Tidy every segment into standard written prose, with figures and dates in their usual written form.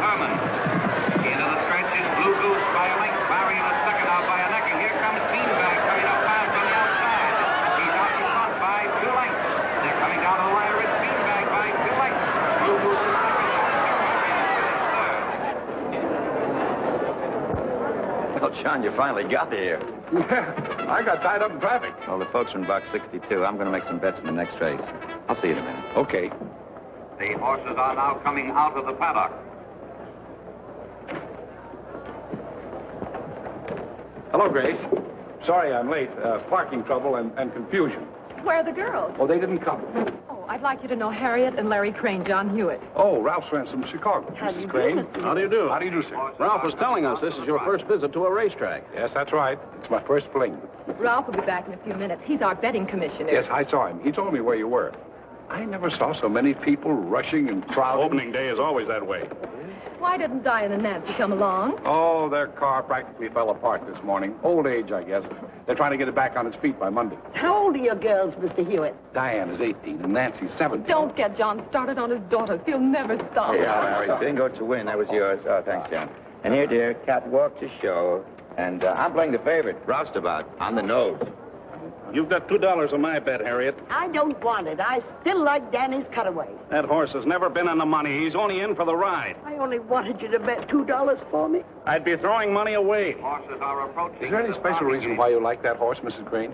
Herman. Into the stretch is Blue Goose by a length. Barry in a second out by a neck. And here comes Beanbag coming up fast on the outside. He's out in front by 2 lengths. They're coming down to the wire. It's Beanbag by 2 lengths. Blue Goose is second. Well, John, you finally got here. Yeah, I got tied up in traffic. Well, the folks are in box 62. I'm going to make some bets in the next race. I'll see you in a minute. Okay. The horses are now coming out of the paddock. Hello, Grace. Sorry I'm late. Parking trouble and confusion. Where are the girls? Oh, they didn't come. Oh, I'd like you to know Harriet and Larry Crane, John Hewitt. Oh, Ralph's friends from Chicago. How do you Mrs. do, Crane. Mr. How do you do? How do you do, sir? Ralph was telling us this is your first visit to a racetrack. Yes, that's right. It's my first fling. Ralph will be back in a few minutes. He's our betting commissioner. Yes, I saw him. He told me where you were. I never saw so many people rushing and crowding. Opening day is always that way. Why didn't Diane and Nancy come along? Oh, their car practically fell apart this morning. Old age, I guess. They're trying to get it back on its feet by Monday. How old are your girls, Mr. Hewitt? Diane is 18 and Nancy's 17. Don't get John started on his daughters. He'll never stop. Hey, Larry, bingo to win. That was yours. Oh, thanks, John. And here, dear, catwalk to show. And I'm playing the favorite, Roustabout, on the nose. You've got $2 on my bet, Harriet. I don't want it. I still like Danny's Cutaway. That horse has never been on the money. He's only in for the ride. I only wanted you to bet $2 for me. I'd be throwing money away. Horses are approaching. Is there any the special starting reason gate. why you like that horse, Mrs. Crane?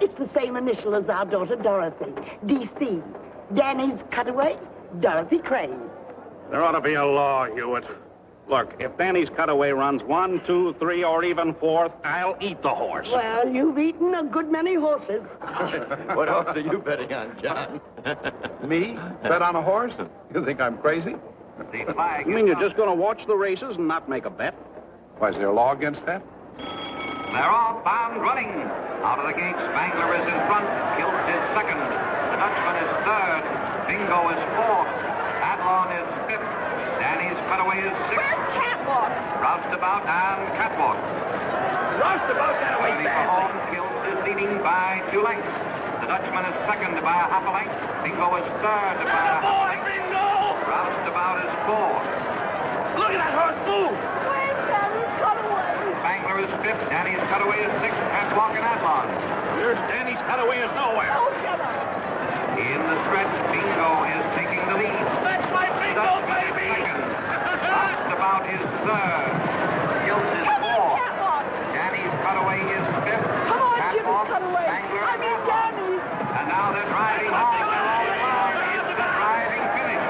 It's the same initial as our daughter Dorothy. D.C. Danny's Cutaway, Dorothy Crane. There ought to be a law, Hewitt. Look, if Danny's Cutaway runs 1, 2, 3, or even 4th, I'll eat the horse. Well, you've eaten a good many horses. What horse are you betting on, John? Me? Bet on a horse? You think I'm crazy? The flag You is mean you're up. just going to watch the races and not make a bet? Why, is there a law against that? They're off and running. Out of the gate, Spangler is in front. Kilt is second. The Dutchman is third. Bingo is fourth. Adlon is fifth. Danny's Cutaway is sixth. Where's Catwalk? Roustabout and Catwalk. Roustabout got away Ready for home. Kilt is leading by 2 lengths. The Dutchman is second by a half a length. Bingo is third by a half a length. Bingo! Roustabout is fourth. Look at that horse move! Where's Danny's Cutaway? Spangler is fifth. Danny's Cutaway is sixth. Catwalk and Adlon. Here's Danny's Cutaway is nowhere. Oh, shut up. In the stretch, Bingo is taking the lead. That's my bingo, Dutchman is baby! second. Roustabout is third. Kilt is Come on, fourth. Catwalk. Danny's Cutaway is fifth. Come on, Jimmy's Catwalk, Cutaway. Spangler, I and mean Adlon. Danny's. And now they're driving home. They're all along. It's the driving finish.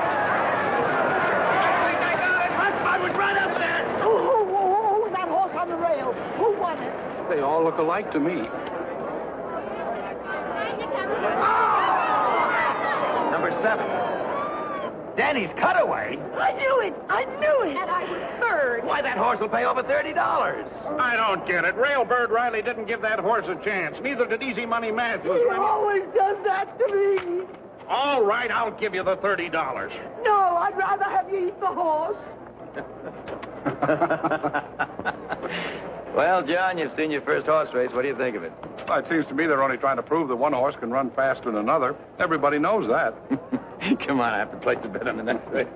I was right up there! Who's that horse on the rail? Who won it? They all look alike to me. Number 7. Danny's Cutaway? I knew it. I knew it. And I was third. Why, that horse will pay over $30. I don't get it. Railbird Riley didn't give that horse a chance. Neither did Easy Money Matthews. He always does that to me. All right, I'll give you the $30. No, I'd rather have you eat the horse. Well, John, you've seen your first horse race. What do you think of it? Well, it seems to me they're only trying to prove that one horse can run faster than another. Everybody knows that. Come on, I have to place a bet on the next race.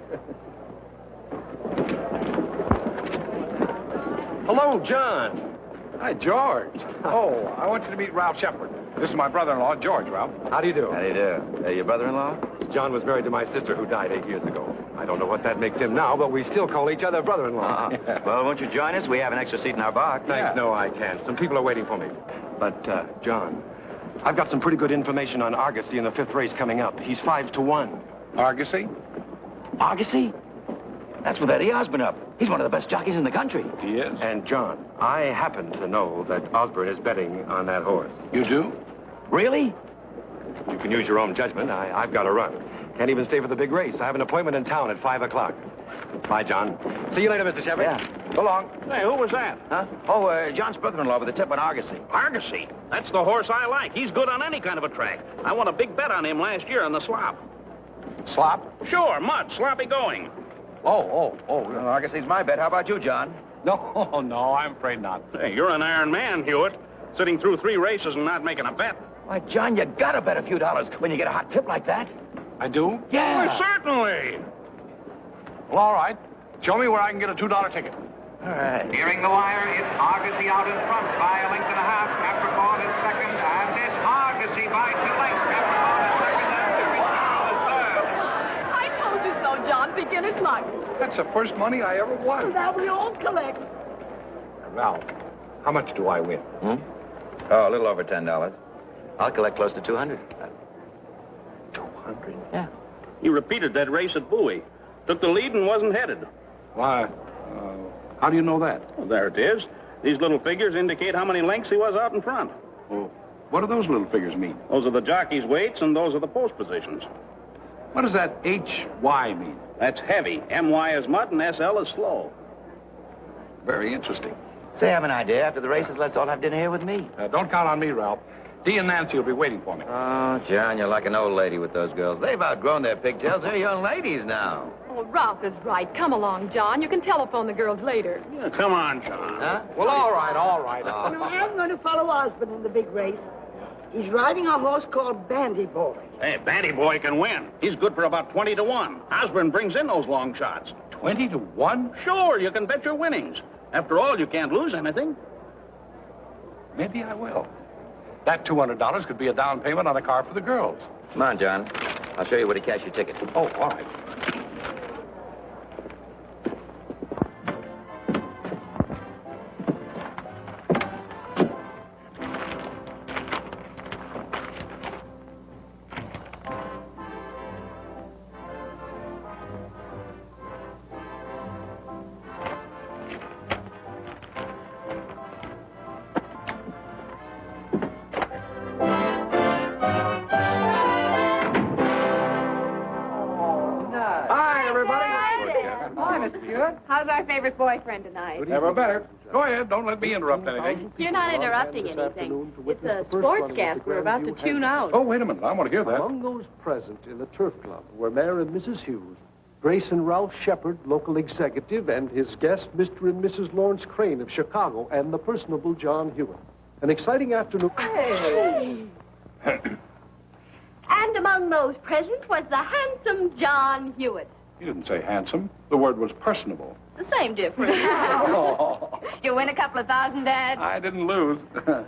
Hello, John. Hi, George. Oh, I want you to meet Ralph Shepard. This is my brother-in-law, George, Ralph. How do you do? How do you do? Your brother-in-law? John was married to my sister who died 8 years ago. I don't know what that makes him now, but we still call each other brother-in-law. Well, won't you join us? We have an extra seat in our box. Thanks, no, I can't. Some people are waiting for me. But, John, I've got some pretty good information on Argosy in the 5th race coming up. He's 5-1. Argosy? Argosy? That's with Eddie Osborne up. He's one of the best jockeys in the country. He is. And, John, I happen to know that Osborne is betting on that horse. You do? Really? You can use your own judgment. I've got to run. Can't even stay for the big race. I have an appointment in town at 5 o'clock. Bye, John. See you later, Mr. Shepard. Yeah. So long. Hey, who was that? Huh? Oh, John's brother-in-law with a tip on Argosy. Argosy. That's the horse I like. He's good on any kind of a track. I won a big bet on him last year on the slop. Slop? Sure, mud, sloppy going. Oh. Well, Argosy's my bet. How about you, John? No, I'm afraid not. Hey, you're an iron man, Hewitt. Sitting through 3 races and not making a bet. Why, John, you gotta bet a few dollars when you get a hot tip like that. I do? Yeah. Well, certainly. Well, all right. Show me where I can get a $2 ticket. All right. Nearing the wire, it's Argosy out in front by a length and a half. Capricorn is second, and it's Argosy by 2 lengths. Capricorn is second, and Capricorn is third. I told you so, John. Beginner's luck. That's the first money I ever won. Now we all collect. Ralph, how much do I win? Oh, a little over $10. I'll collect close to 200. 200? Yeah. He repeated that race at Bowie. Took the lead and wasn't headed. Why, how do you know that? Well, there it is. These little figures indicate how many lengths he was out in front. Well, what do those little figures mean? Those are the jockey's weights, and those are the post positions. What does that HY mean? That's heavy. MY is mud, and SL is slow. Very interesting. Say, I have an idea. After the races, let's all have dinner here with me. Don't count on me, Ralph. Dee and Nancy will be waiting for me. Oh, John, you're like an old lady with those girls. They've outgrown their pigtails. They're young ladies now. Oh, Ralph is right. Come along, John. You can telephone the girls later. Yeah, come on, John. Huh? Well, all right, all right. You know, I'm going to follow Osborne in the big race. He's riding a horse called Bandy Boy. Hey, Bandy Boy can win. He's good for about 20 to 1. Osborne brings in those long shots. 20 to 1? Sure, you can bet your winnings. After all, you can't lose anything. Maybe I will. That $200 could be a down payment on a car for the girls. Come on, John. I'll show you where to cash your ticket. Oh, all right. How's our favorite boyfriend tonight? Never better. Go ahead. Don't let me interrupt anything. You're not interrupting anything. It's a sportscast we're about to tune out. Oh, wait a minute. I want to hear that. Among those present in the Turf Club were Mayor and Mrs. Hughes, Grace and Ralph Shepard, local executive, and his guests, Mr. and Mrs. Lawrence Crane of Chicago, and the personable John Hewitt. An exciting afternoon. Hey. And among those present was the handsome John Hewitt. You didn't say handsome. The word was personable. The same difference. Oh, You win a couple of $1,000, Dad? I didn't lose.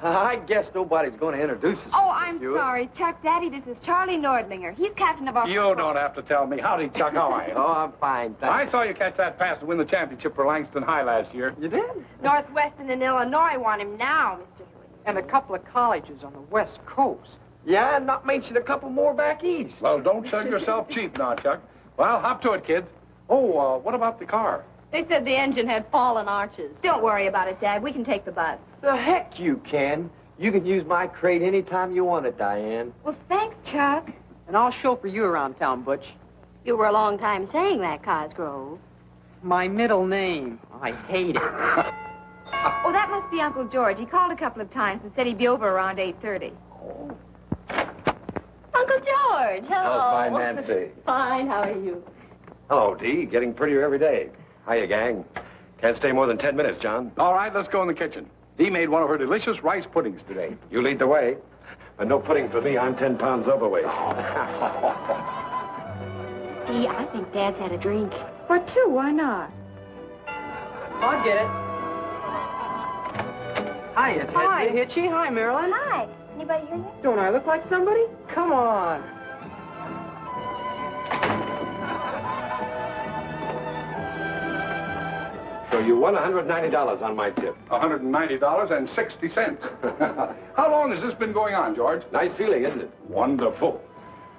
I guess nobody's going to introduce us. Oh, I'm sorry. Chuck, Daddy, this is Charlie Nordlinger. He's captain of our... You don't have to tell me. Howdy, Chuck. How are you? Oh, I'm fine, I saw you catch that pass to win the championship for Langston High last year. You did? Northwestern and Illinois want him now, Mr. Hewitt. And a couple of colleges on the West Coast. Yeah, and not mention a couple more back east. Well, don't sell yourself cheap now, Chuck. Well, hop to it, kids. Oh, what about the car? They said the engine had fallen arches. Don't worry about it, Dad. We can take the bus. The heck you can. You can use my crate anytime you want it, Diane. Well, thanks, Chuck. And I'll chauffeur you around town, Butch. You were a long time saying that, Cosgrove. My middle name. I hate it. Oh, that must be Uncle George. He called a couple of times and said he'd be over around 8:30. Oh. Uncle George, hello. How's my Nancy? Fine, how are you? Hello, Dee. Getting prettier every day. Hiya, gang. Can't stay more than 10 minutes, John. All right, let's go in the kitchen. Dee made one of her delicious rice puddings today. You lead the way. But no pudding for me. I'm 10 pounds overweight. Gee, I think Dad's had a drink. For two, why not? I'll get it. Hiya, Ted. Hi. Hitchy. Hi, Marilyn. Hi. Anybody here yet? Don't I look like somebody? Come on. So you won $190 on my tip. $190.60. How long has this been going on, George? Nice feeling, isn't it? Wonderful.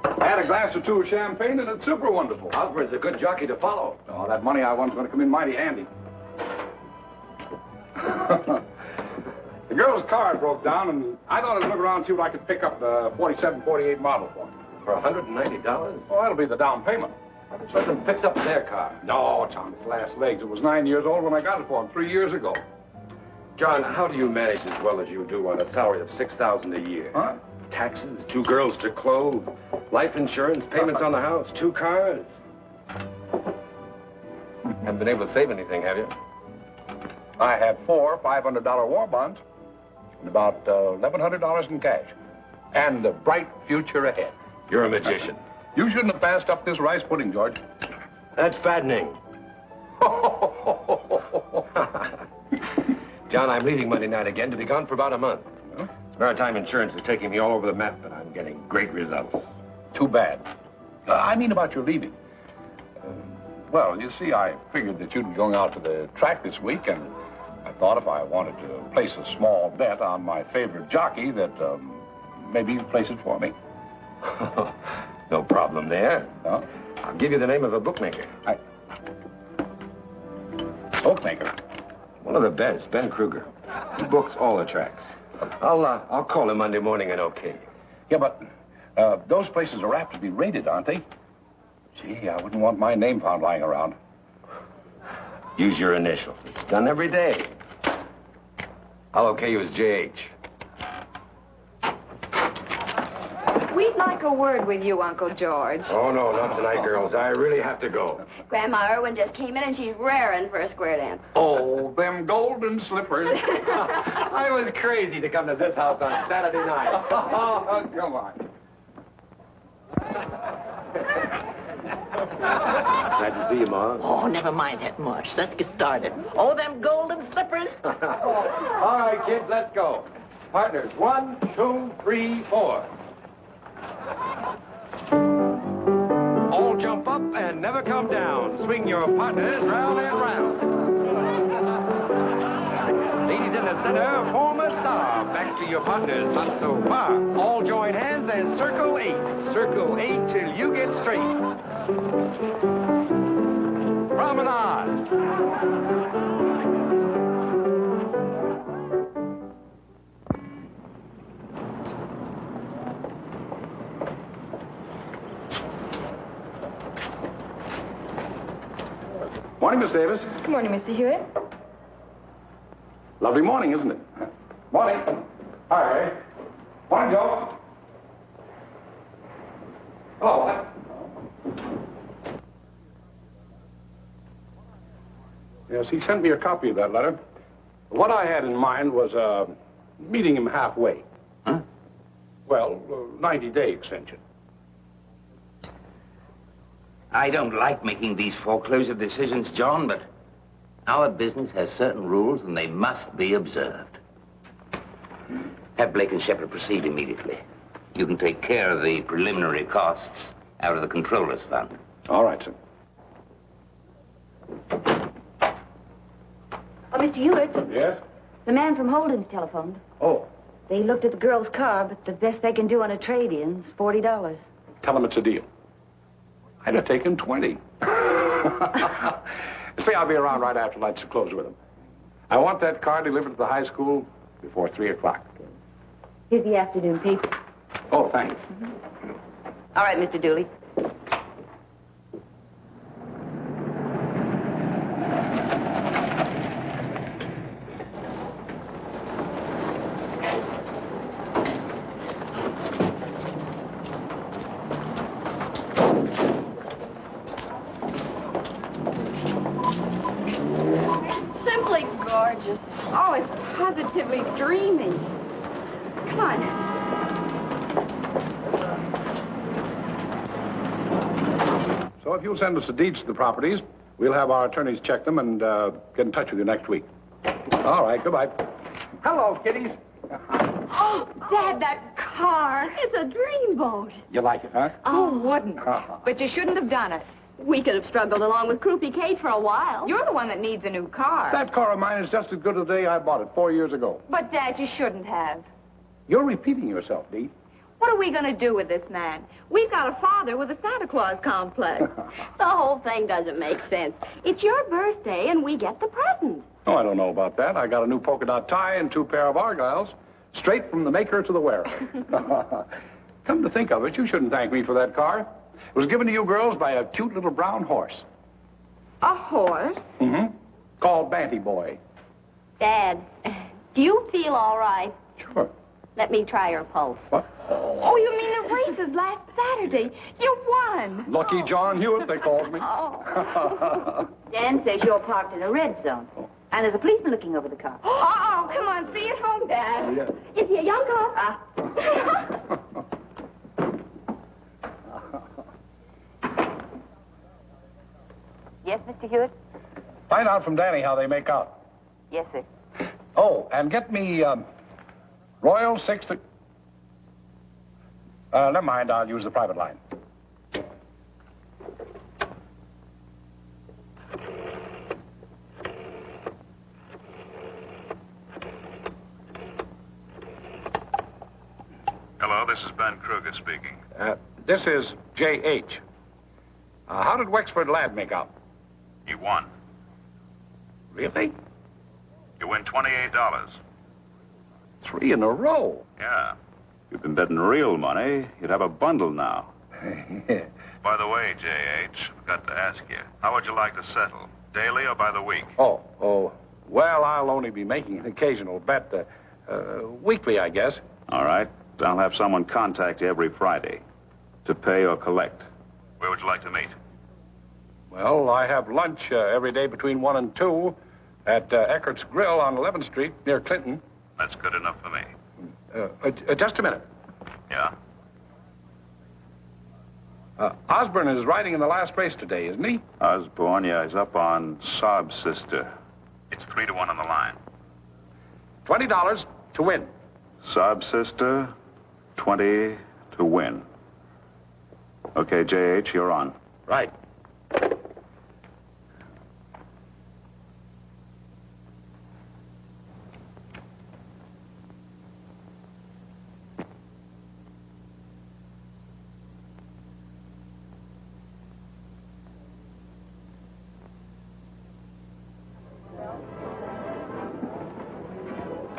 Add a glass or two of champagne, and it's super wonderful. Osborne's a good jockey to follow. Oh, that money I won's going to come in mighty handy. The girl's car broke down, and I thought I'd look around and see what I could pick up the 47, 48 model for. For $190? Oh, that'll be the down payment. Let them fix up their car. No, it's on its last legs. It was 9 years old when I got it for him 3 years ago. John, how do you manage as well as you do on a salary of $6,000 a year? Huh? Taxes, 2 girls to clothe, life insurance, payments on the house, 2 cars. Haven't been able to save anything, have you? I have 4 $500 war bonds and about $1,100 in cash. And a bright future ahead. You're a magician. You shouldn't have passed up this rice pudding, George. That's fattening. John, I'm leaving Monday night again to be gone for about a month. Maritime Insurance is taking me all over the map, and I'm getting great results. Too bad. I mean about your leaving. Well, you see, I figured that you'd be going out to the track this week, and I thought if I wanted to place a small bet on my favorite jockey that maybe you'd place it for me. No problem there. Huh? I'll give you the name of a bookmaker. Bookmaker? One of the best, Ben Kruger. He books all the tracks. I'll call him Monday morning and okay. Yeah, but those places are apt to be raided, aren't they? Gee, I wouldn't want my name found lying around. Use your initials. It's done every day. I'll okay you as JH. We'd like a word with you, Uncle George. Oh, no, not tonight, girls. I really have to go. Grandma Irwin just came in and she's raring for a square dance. Oh, them golden slippers. I was crazy to come to this house on Saturday night. Oh, come on. Glad to see you, Ma. Oh, never mind that much. Let's get started. Oh, them golden slippers. All right, kids, let's go. Partners, 1, 2, 3, 4. All jump up and never come down. Swing your partners round and round. Ladies in the center, form a star. Back to your partners, not so far. All join hands and circle 8. Circle 8 till you get straight. Promenade. Morning, Miss Davis. Good morning, Mr. Hewitt. Lovely morning, isn't it? Morning. Hi, Ray. Morning, Joe. Hello. Yes, he sent me a copy of that letter. What I had in mind was meeting him halfway. Huh? Well, 90-day extension. I don't like making these foreclosure decisions, John, but our business has certain rules and they must be observed. Have Blake and Shepard proceed immediately. You can take care of the preliminary costs out of the controller's fund. All right, sir. Oh, Mr. Hewitt, Yes? the man from Holden's telephoned. Oh, They looked at the girl's car, but the best they can do on a trade-in is $40. tell him it's a deal. I'd have taken 20. See, I'll be around right after lights are closed with him. I want that car delivered to the high school before 3 o'clock. Here's the afternoon paper. Oh, thanks. All right, Mr. Dooley. Simply gorgeous. Oh, it's positively dreamy. Come on. So if you'll send us the deeds to the properties, we'll have our attorneys check them and get in touch with you next week. All right, goodbye. Hello, kiddies. Oh, Dad, that car. It's a dreamboat. You like it, huh? Oh, wouldn't. But you shouldn't have done it. We could have struggled along with Croupy Kate for a while. You're the one that needs a new car. That car of mine is just as good as the day I bought it 4 years ago. But, Dad, you shouldn't have. You're repeating yourself, Dee. What are we going to do with this man? We've got a father with a Santa Claus complex. The whole thing doesn't make sense. It's your birthday, and we get the present. Oh, I don't know about that. I got a new polka dot tie and 2 pair of Argyles, straight from the maker to the wearer. Come to think of it, you shouldn't thank me for that car. It was given to you girls by a cute little brown horse. A horse? Mm-hmm. Called Banty Boy. Dad, do you feel all right? Sure. Let me try your pulse. What? Oh, you mean the races last Saturday? You won. Lucky John Hewitt, they calls me. Oh. Dan says you're parked in a red zone. And there's a policeman looking over the car. Oh, come on. See you at home, Dad. Yeah. Is he a young cop? Yes, Mr. Hewitt? Find out from Danny how they make out. Yes, sir. Oh, and get me, Royal 6... never mind, I'll use the private line. Hello, this is Ben Kruger speaking. This is J.H. How did Wexford Lad make out? You won. Really? You win $28. 3 in a row. Yeah. If you've been betting real money, you'd have a bundle now. By the way, J.H., I've got to ask you, how would you like to settle? Daily or by the week? Oh, well, I'll only be making an occasional bet, weekly, I guess. All right. I'll have someone contact you every Friday to pay or collect. Where would you like to meet? Well, I have lunch every day between 1 and 2 at Eckert's Grill on 11th Street near Clinton. That's good enough for me. Just a minute. Yeah? Osborne is riding in the last race today, isn't he? Osborne, yeah, he's up on Saab's sister. It's 3-1 on the line. $20 to win. Saab's sister, 20 to win. Okay, J.H., you're on. Right.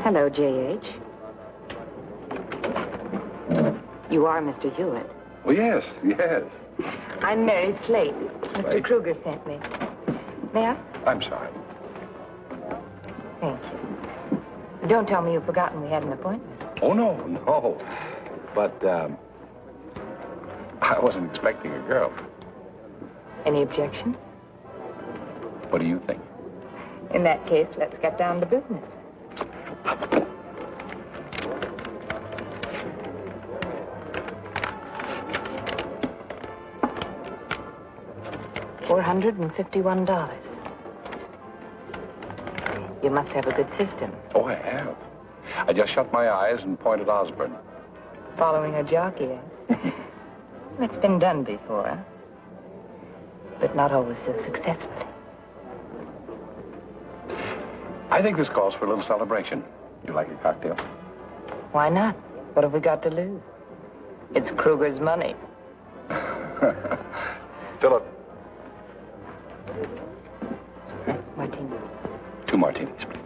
Hello, J.H. You are Mr. Hewitt. Oh, yes. I'm Mary Slate. Mr. Kruger sent me. May I? I'm sorry. Thank you. Don't tell me you've forgotten we had an appointment. Oh, no. But, I wasn't expecting a girl. Any objection? What do you think? In that case, let's get down to business. $451. You must have a good system. Oh, I have. I just shut my eyes and pointed Osborne. Following a jockey, eh? It's been done before, but not always so successfully. I think this calls for a little celebration. You like a cocktail? Why not? What have we got to lose? It's Kruger's money. Philip. Martini. 2 martinis, please.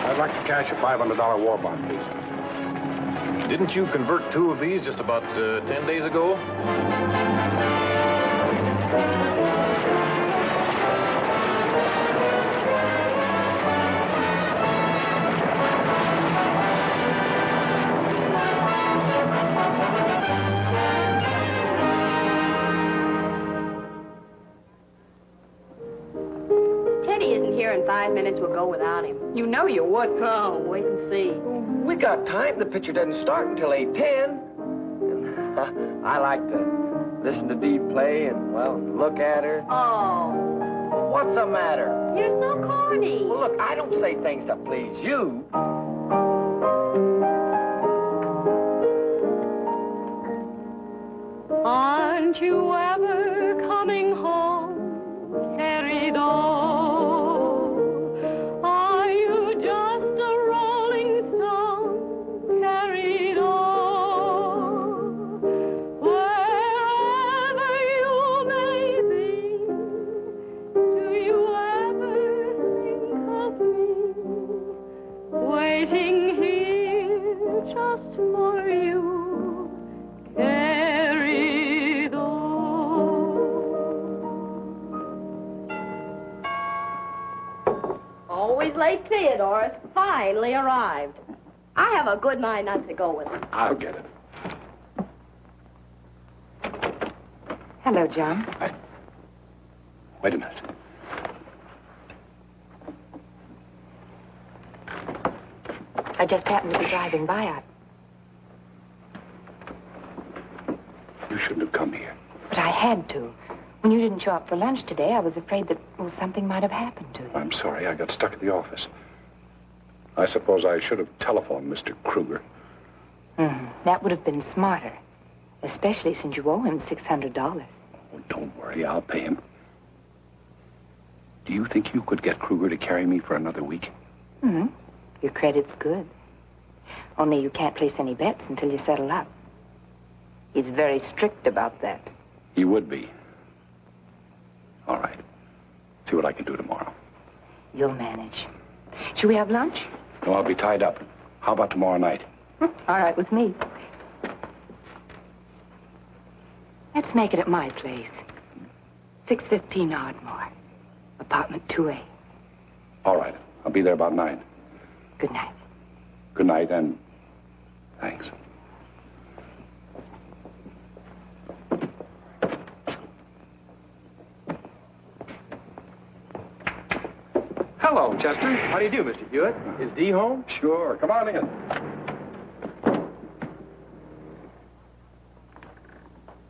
I'd like to cash a $500 war bond, please. Didn't you convert 2 of these just about 10 days ago? Teddy isn't here in 5 minutes. We'll go without him. You know you would. Oh, wait and see. We got time. The picture doesn't start until 8:10. I like to listen to Dee play and, well, look at her. Oh, What's the matter? you're so corny. Well, look, I don't say things to please you. Aren't you ever coming home, carried on? Are you just a rolling stone, carried on? Wherever you may be, do you ever think of me? Waiting here just for you. Carried on. Always late Theodore's finally arrived. I have a good mind not to go with him. I'll get it. Hello, John. Wait a minute. I just happened to be driving by. You shouldn't have come here. But I had to. When you didn't show up for lunch today, I was afraid that, well, something might have happened to you. I'm sorry. I got stuck at the office. I suppose I should have telephoned Mr. Kruger. That would have been smarter, especially since you owe him $600. Oh, don't worry. I'll pay him. Do you think you could get Kruger to carry me for another week? Your credit's good. Only you can't place any bets until you settle up. He's very strict about that. He would be. All right. See what I can do tomorrow. You'll manage. Should we have lunch? No, I'll be tied up. How about tomorrow night? All right with me. Let's make it at my place. 615 Ardmore. Apartment 2A. All right. I'll be there about 9. Good night. Good night, and thanks. Hello, Chester. How do you do, Mr. Hewitt? Is Dee home? Sure. Come on in.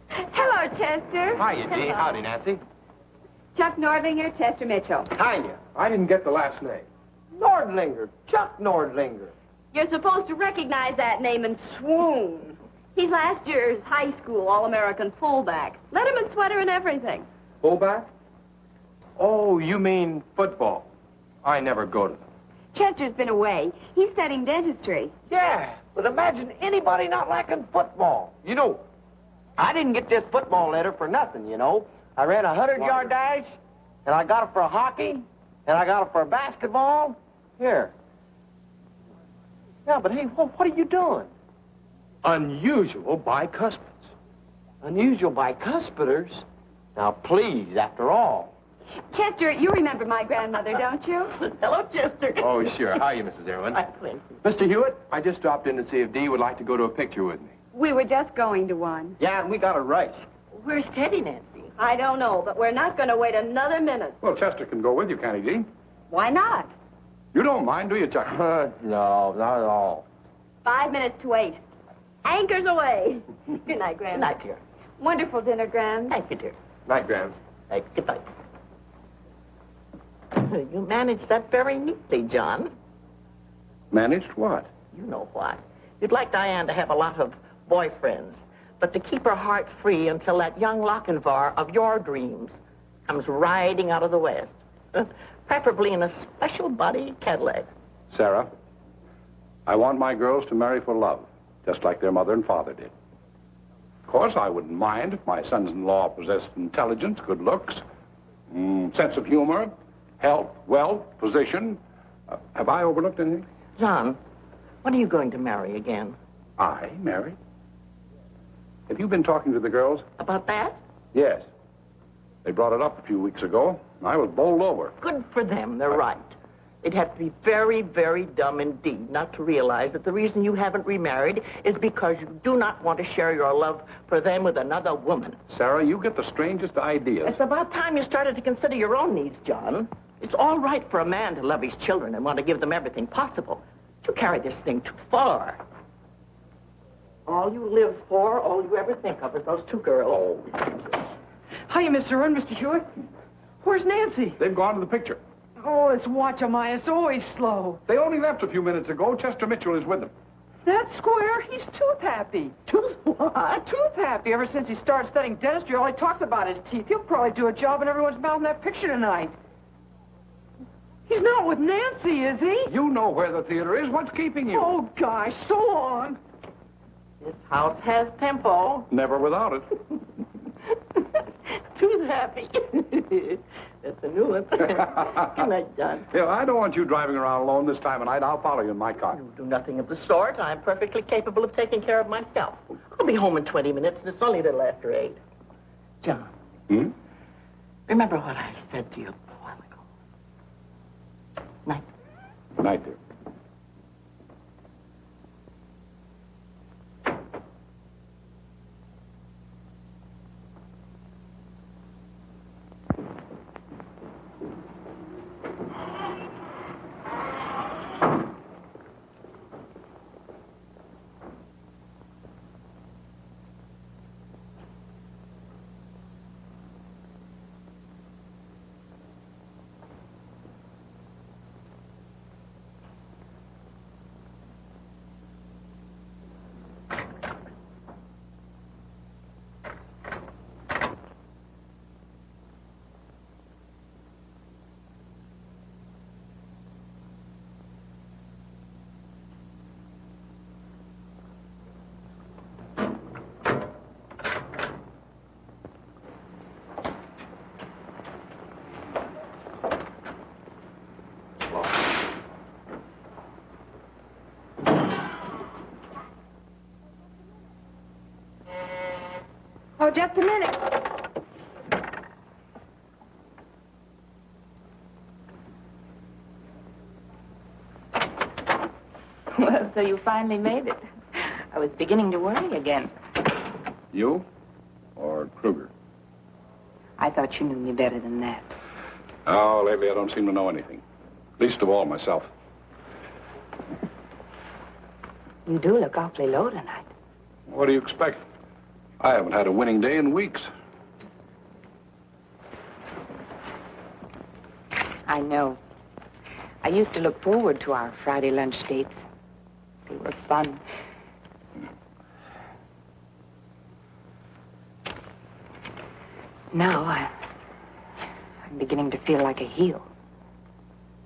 Hello, Chester. Hiya, Dee. Howdy, Nancy. Chuck Nordlinger, Chester Mitchell. Hiya. I didn't get the last name. Nordlinger. Chuck Nordlinger. You're supposed to recognize that name and swoon. He's last year's high school All-American fullback. Let him in sweater and everything. Fullback? Oh, you mean football. I never go to them. Chester's been away. He's studying dentistry. Yeah, but imagine anybody not liking football. You know, I didn't get this football letter for nothing, you know. I ran a 100-yard dash, and I got it for hockey, and I got it for basketball. Here. Yeah, but hey, what are you doing? Unusual bicuspids. Unusual bicuspiders? Now, please, after all. Chester, you remember my grandmother, don't you? Hello, Chester. Oh, sure. Hiya, Mrs. Irwin. Mr. Hewitt, I just dropped in to see if Dee would like to go to a picture with me. We were just going to one. Yeah, and we got it right. Where's Teddy, Nancy? I don't know, but we're not going to wait another minute. Well, Chester can go with you, can't he, Dee? Why not? You don't mind, do you, Chuck? No, not at all. 5 minutes to 8. Anchors away. Good night, Gran. Good night, dear. Wonderful dinner, Gran. Thank you, dear. Night, Grams. Hey, good night. You managed that very neatly, John. Managed what? You know what. You'd like Diane to have a lot of boyfriends, but to keep her heart free until that young Lochinvar of your dreams comes riding out of the West. Preferably in a special body Cadillac. Sarah, I want my girls to marry for love, just like their mother and father did. Of course, I wouldn't mind if my sons-in-law possessed intelligence, good looks, sense of humor, health, wealth, position. Have I overlooked anything? John, when are you going to marry again? I marry? Have you been talking to the girls? About that? Yes. They brought it up a few weeks ago, and I was bowled over. Good for them. They're right. They'd have to be very, very dumb indeed not to realize that the reason you haven't remarried is because you do not want to share your love for them with another woman. Sarah, you get the strangest ideas. It's about time you started to consider your own needs, John. It's all right for a man to love his children and want to give them everything possible. But you carry this thing too far. All you live for, all you ever think of is those two girls. Hiya, Mr. Irwin, Mr. Hewitt. Where's Nancy? They've gone to the picture. Oh, this watch of mine is always slow. They only left a few minutes ago. Chester Mitchell is with them. That square, he's tooth happy. Tooth what? Tooth happy. Ever since he started studying dentistry, all he talks about is teeth. He'll probably do a job in everyone's mouth in that picture tonight. He's not with Nancy, is he? You know where the theater is. What's keeping you? Oh, gosh, so long. This house has tempo. Never without it. Tooth happy. That's a new one. Good night, John. Yeah, I don't want you driving around alone this time of night. I'll follow you in my car. You do nothing of the sort. I'm perfectly capable of taking care of myself. I'll be home in 20 minutes, and it's only a little after 8. John. Remember what I said to you a while ago? Night. Good night, dear. Oh, just a minute. Well, so you finally made it. I was beginning to worry again. You or Kruger? I thought you knew me better than that. Oh, lately I don't seem to know anything. Least of all myself. You do look awfully low tonight. What do you expect? I haven't had a winning day in weeks. I know. I used to look forward to our Friday lunch dates. They were fun. Now I'm beginning to feel like a heel.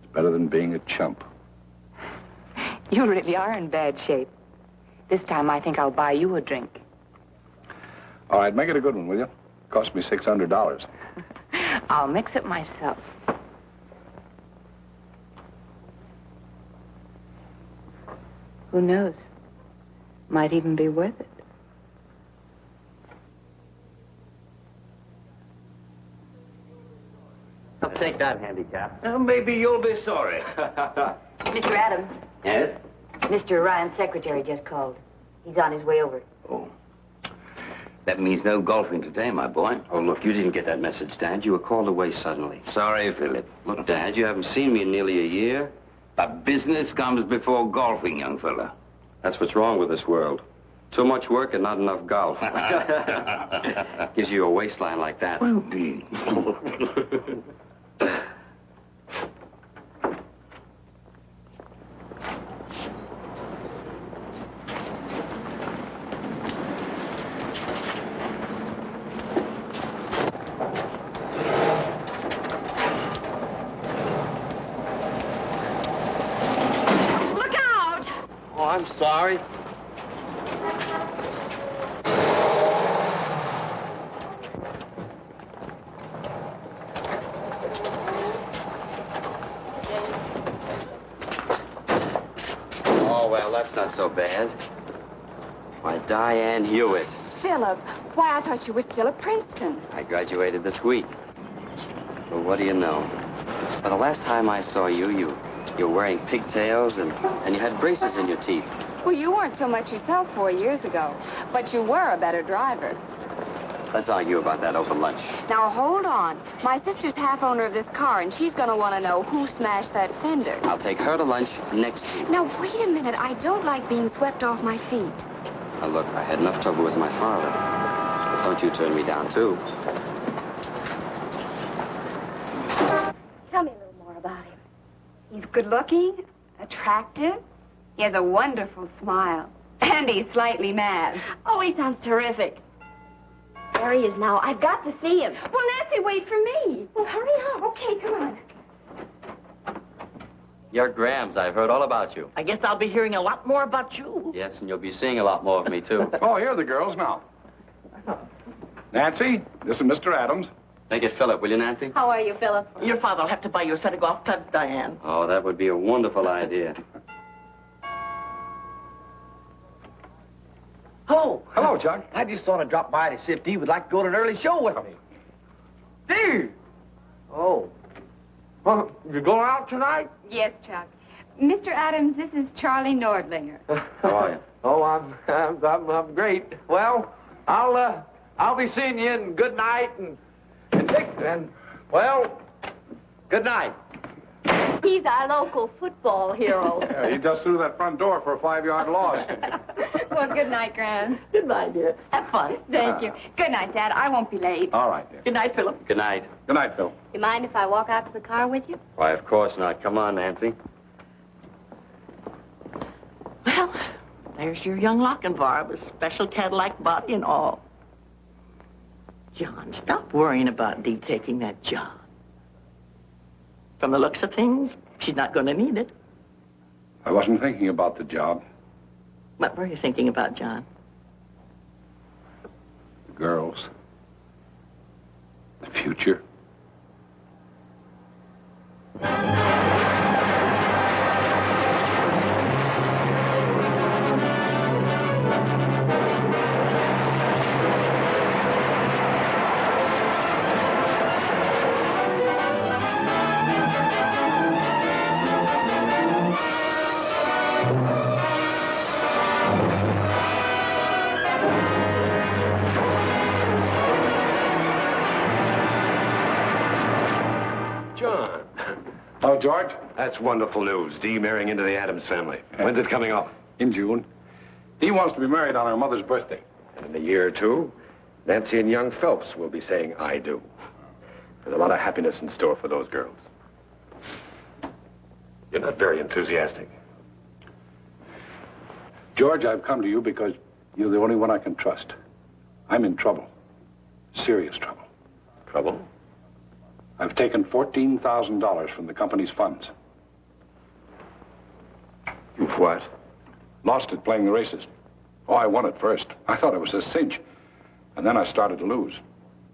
It's better than being a chump. You really are in bad shape. This time I think I'll buy you a drink. All right, make it a good one, will you? Cost me $600. I'll mix it myself. Who knows? Might even be worth it. I'll take that handicap. Maybe you'll be sorry. Mr. Adams. Yes? Mr. Ryan's secretary just called. He's on his way over. Oh. That means no golfing today, my boy. Oh, look, you didn't get that message, Dad. You were called away suddenly. Sorry, Philip. Look, Dad, you haven't seen me in nearly a year. But business comes before golfing, young fella. That's what's wrong with this world. Too much work and not enough golf. Gives you a waistline like that. Well, Dean. I'm sorry. Oh, well, that's not so bad. Why, Diane Hewitt. Philip, why, I thought you were still at Princeton. I graduated this week. Well, what do you know? Well, the last time I saw you, you were wearing pigtails and you had braces in your teeth. Well, you weren't so much yourself 4 years ago, but you were a better driver. Let's argue about that over lunch. Now, hold on. My sister's half owner of this car, and she's going to want to know who smashed that fender. I'll take her to lunch next week. Now, wait a minute. I don't like being swept off my feet. Now, look, I had enough trouble with my father. But don't you turn me down, too. Tell me a little more about him. He's good-looking, attractive. He has a wonderful smile. And he's slightly mad. Oh, he sounds terrific. There he is now. I've got to see him. Well, Nancy, wait for me. Well, hurry up. Okay, come on. You're Grams. I've heard all about you. I guess I'll be hearing a lot more about you. Yes, and you'll be seeing a lot more of me, too. Oh, here are the girls now. Nancy, this is Mr. Adams. Make it Philip, will you, Nancy? How are you, Philip? Your father will have to buy you a set of golf clubs, Diane. Oh, that would be a wonderful idea. Oh. Hello, Chuck. I just thought I'd drop by to see if Dee would like to go to an early show with me. Dee! Oh. Well, you going out tonight? Yes, Chuck. Mr. Adams, this is Charlie Nordlinger. How are you? Oh, I'm great. Well, I'll be seeing you, and good night, and Dick, and, well, good night. He's our local football hero. Yeah, he just threw that front door for a 5-yard loss. Well, good night, Gran. Good night, dear. Have fun. Thank you. Good night, Dad. I won't be late. All right, dear. Good night, Philip. Good night. Good night, Phil. You mind if I walk out to the car with you? Why, of course not. Come on, Nancy. Well, there's your young Lochinvar with special Cadillac body and all. John, stop worrying about Dee taking that job. From the looks of things, she's not going to need it. I wasn't thinking about the job. What were you thinking about, John? The girls. The future. John. Oh, George? That's wonderful news. Dee marrying into the Adams family. When's it coming off? In June. Dee wants to be married on her mother's birthday. And in a year or two, Nancy and young Phelps will be saying, I do. There's a lot of happiness in store for those girls. You're not very enthusiastic. George, I've come to you because you're the only one I can trust. I'm in trouble. Serious trouble. Trouble? I've taken $14,000 from the company's funds. You've what? Lost it playing the races. Oh, I won at first. I thought it was a cinch. And then I started to lose.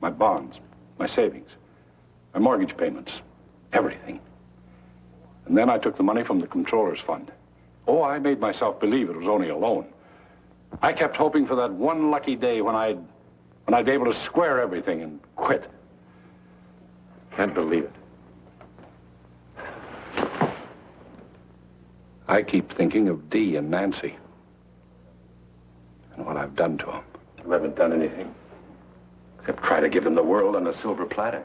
My bonds, my savings, my mortgage payments, everything. And then I took the money from the controller's fund. Oh, I made myself believe it was only a loan. I kept hoping for that one lucky day when I'd be able to square everything and quit. Can't believe it. I keep thinking of Dee and Nancy. And what I've done to them. You haven't done anything. Except try to give them the world on a silver platter.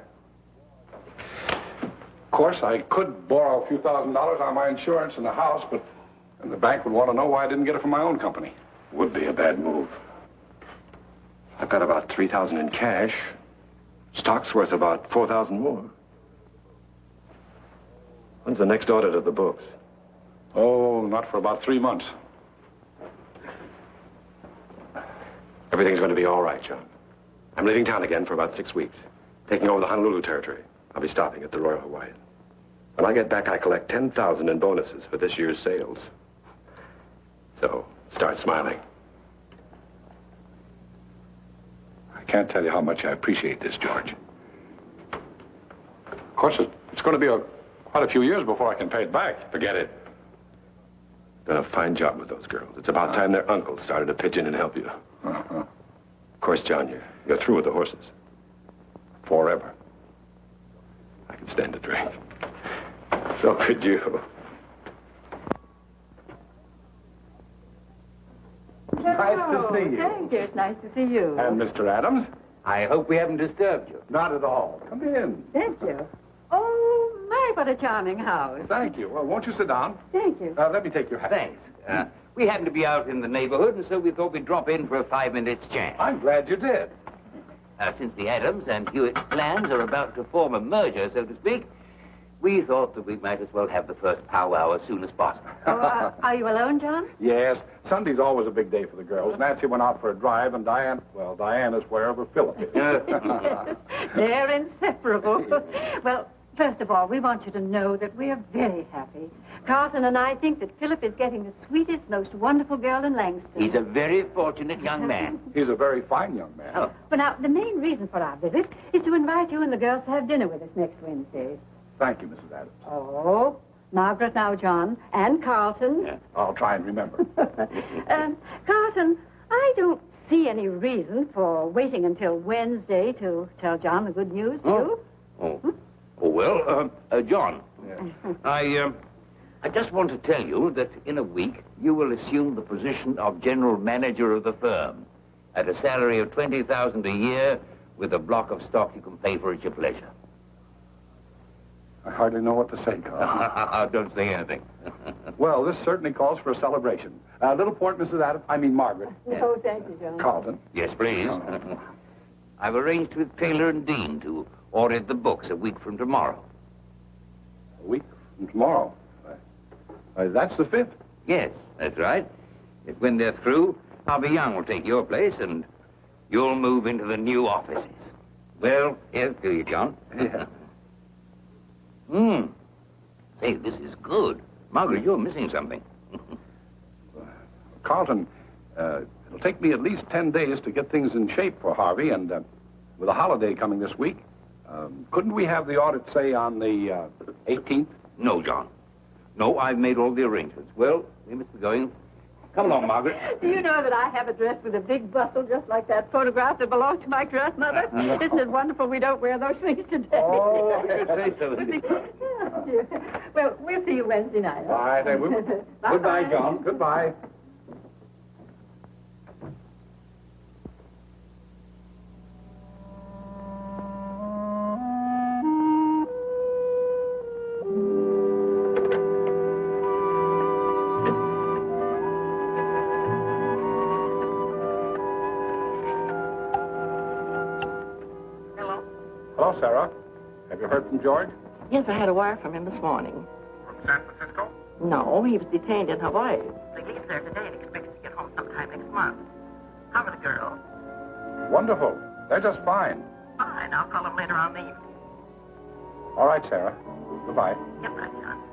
Of course, I could borrow a few $1,000s on my insurance and the house, but and the bank would want to know why I didn't get it from my own company. Would be a bad move. I've got about $3,000 in cash. Stock's worth about $4,000 more. When's the next audit of the books? Oh, not for about 3 months. Everything's going to be all right, John. I'm leaving town again for about 6 weeks, taking over the Honolulu territory. I'll be stopping at the Royal Hawaiian. When I get back, I collect $10,000 in bonuses for this year's sales. So, start smiling. I can't tell you how much I appreciate this, George. Of course, it's going to be quite a few years before I can pay it back. Forget it. Done a fine job with those girls. It's about time their uncle started to pitch in and help you. Uh-huh. Of course, John, you're through with the horses. Forever. I could stand a drink. So could you. Nice to see you. Thank you. It's nice to see you. And Mr. Adams? I hope we haven't disturbed you. Not at all. Come in. Thank you. Oh, my, what a charming house. Thank you. Well, won't you sit down? Thank you. Let me take your hat. Thanks. We happen to be out in the neighborhood, and so we thought we'd drop in for a 5 minutes chat. I'm glad you did. Since the Adams and Hewitt plans are about to form a merger, so to speak, we thought that we might as well have the first powwow as soon as possible. Oh, are you alone, John? Yes. Sunday's always a big day for the girls. Nancy went out for a drive, and Diane is wherever Philip is. They're inseparable. Well, first of all, we want you to know that we are very happy. Carlton and I think that Philip is getting the sweetest, most wonderful girl in Langston. He's a very fortunate young man. He's a very fine young man. Oh. Well, now, the main reason for our visit is to invite you and the girls to have dinner with us next Wednesday. Thank you, Mrs. Adams. Oh, Margaret now, John, and Carlton. Yeah, I'll try and remember. Carlton, I don't see any reason for waiting until Wednesday to tell John the good news, do you? Oh, well, John, I just want to tell you that in a week, you will assume the position of general manager of the firm at a salary of $20,000 a year with a block of stock you can pay for at your pleasure. I hardly know what to say, Carl. Don't say anything. Well, this certainly calls for a celebration. A little port, Mrs. Adams. I mean, Margaret. No, thank you, John. Carlton. Yes, please. I've arranged with Taylor and Dean to audit the books a week from tomorrow. A week from tomorrow? That's the 5th. Yes, that's right. If when they're through, Harvey Young will take your place and you'll move into the new offices. Well, here's to you, John. Yeah. Say, this is good. Margaret, you're missing something. Carlton, it'll take me at least 10 days to get things in shape for Harvey, and with a holiday coming this week, couldn't we have the audit, say, on the 18th? No, John. No, I've made all the arrangements. Well, we must be going. Come along, Margaret. Do you know that I have a dress with a big bustle just like that photograph that belonged to my grandmother? Isn't it wonderful we don't wear those things today? Oh, you say so. Yeah, dear. Well, we'll see you Wednesday night. All right, I will. Goodbye, John. Goodbye. Hello, Sarah. Have you heard from George? Yes, I had a wire from him this morning. From San Francisco? No, he was detained in Hawaii. He leaves there today and expects to get home sometime next month. How are the girls? Wonderful. They're just fine. Fine. I'll call him later on the evening. All right, Sarah. Goodbye. Goodbye, John.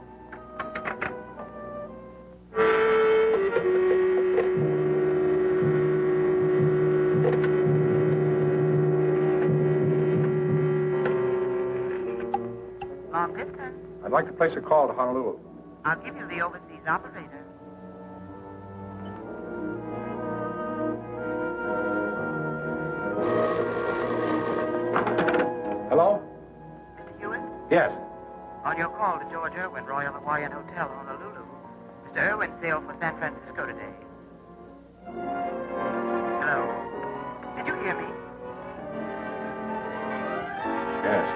Long distance. I'd like to place a call to Honolulu. I'll give you the overseas operator. Hello? Mr. Hewitt? Yes. On your call to George Irwin, Royal Hawaiian Hotel, Honolulu. Mr. Irwin sailed for San Francisco today. Hello? Did you hear me? Yes.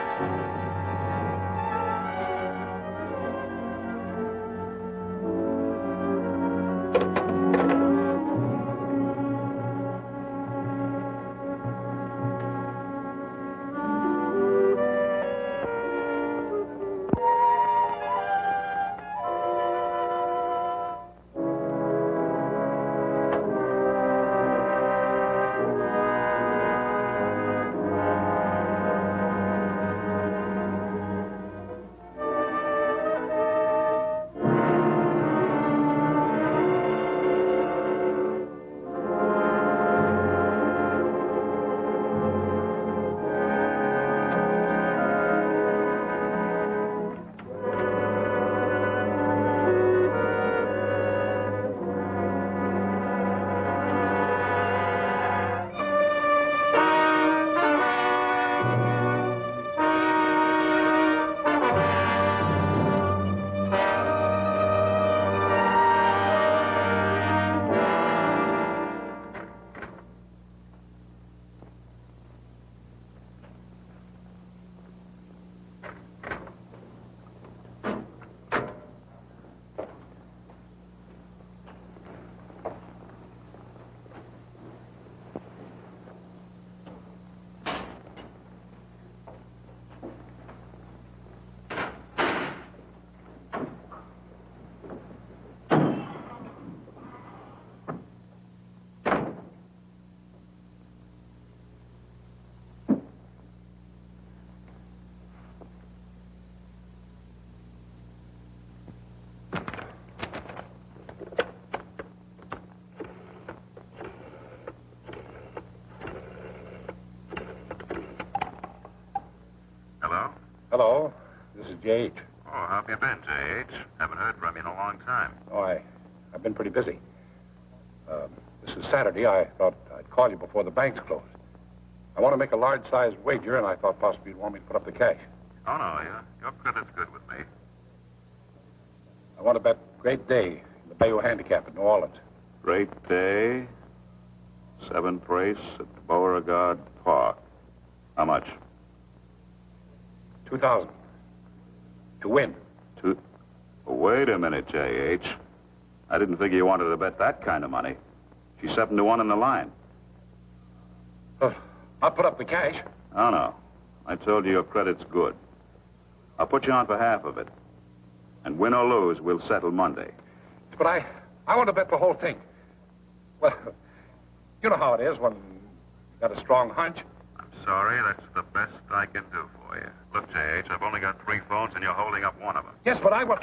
Hello, this is J.H. Oh, how have you been, J.H.? Haven't heard from you in a long time. Oh, I've been pretty busy. This is Saturday. I thought I'd call you before the bank's closed. I want to make a large-sized wager, and I thought possibly you'd want me to put up the cash. Oh, no, your credit's good with me. want to bet Great Day in the Bayou Handicap at New Orleans. Great Day. 7th race at Beauregard Park. How much? 2,000. To win. Wait a minute, J.H. I didn't figure you wanted to bet that kind of money. She's 7-1 in the line. I'll put up the cash. Oh, no. I told you your credit's good. I'll put you on for half of it. And win or lose, we'll settle Monday. But I want to bet the whole thing. Well, you know how it is when you got a strong hunch. I'm sorry, that's the best I can do for you. Look, J.H., I've only got 3 phones, and you're holding up one of them. Yes, but I want...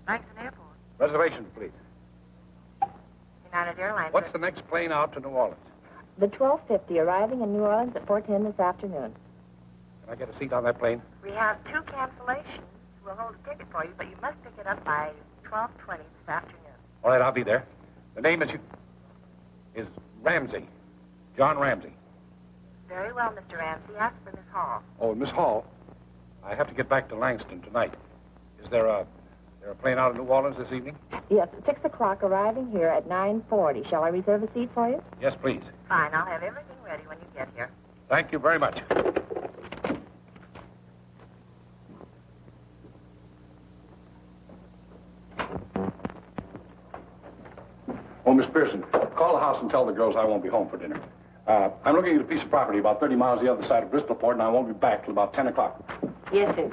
Langston Airport. Reservation, please. United Airlines. What's the next plane out to New Orleans? The 12:50, arriving in New Orleans at 4:10 this afternoon. Can I get a seat on that plane? We have 2 cancellations. We'll hold a ticket for you, but you must pick it up by 12:20 this afternoon. All right, I'll be there. The name is Ramsey. John Ramsey. Very well, Mr. Ramsey. Ask for Miss Hall. Oh, Miss Hall, I have to get back to Langston tonight. Is there a plane out of New Orleans this evening? Yes, at 6 o'clock, arriving here at 9:40. Shall I reserve a seat for you? Yes, please. Fine. I'll have everything ready when you get here. Thank you very much. Oh, Miss Pearson, call the house and tell the girls I won't be home for dinner. I'm looking at a piece of property about 30 miles the other side of Bristolport, and I won't be back till about 10 o'clock. Yes, sir.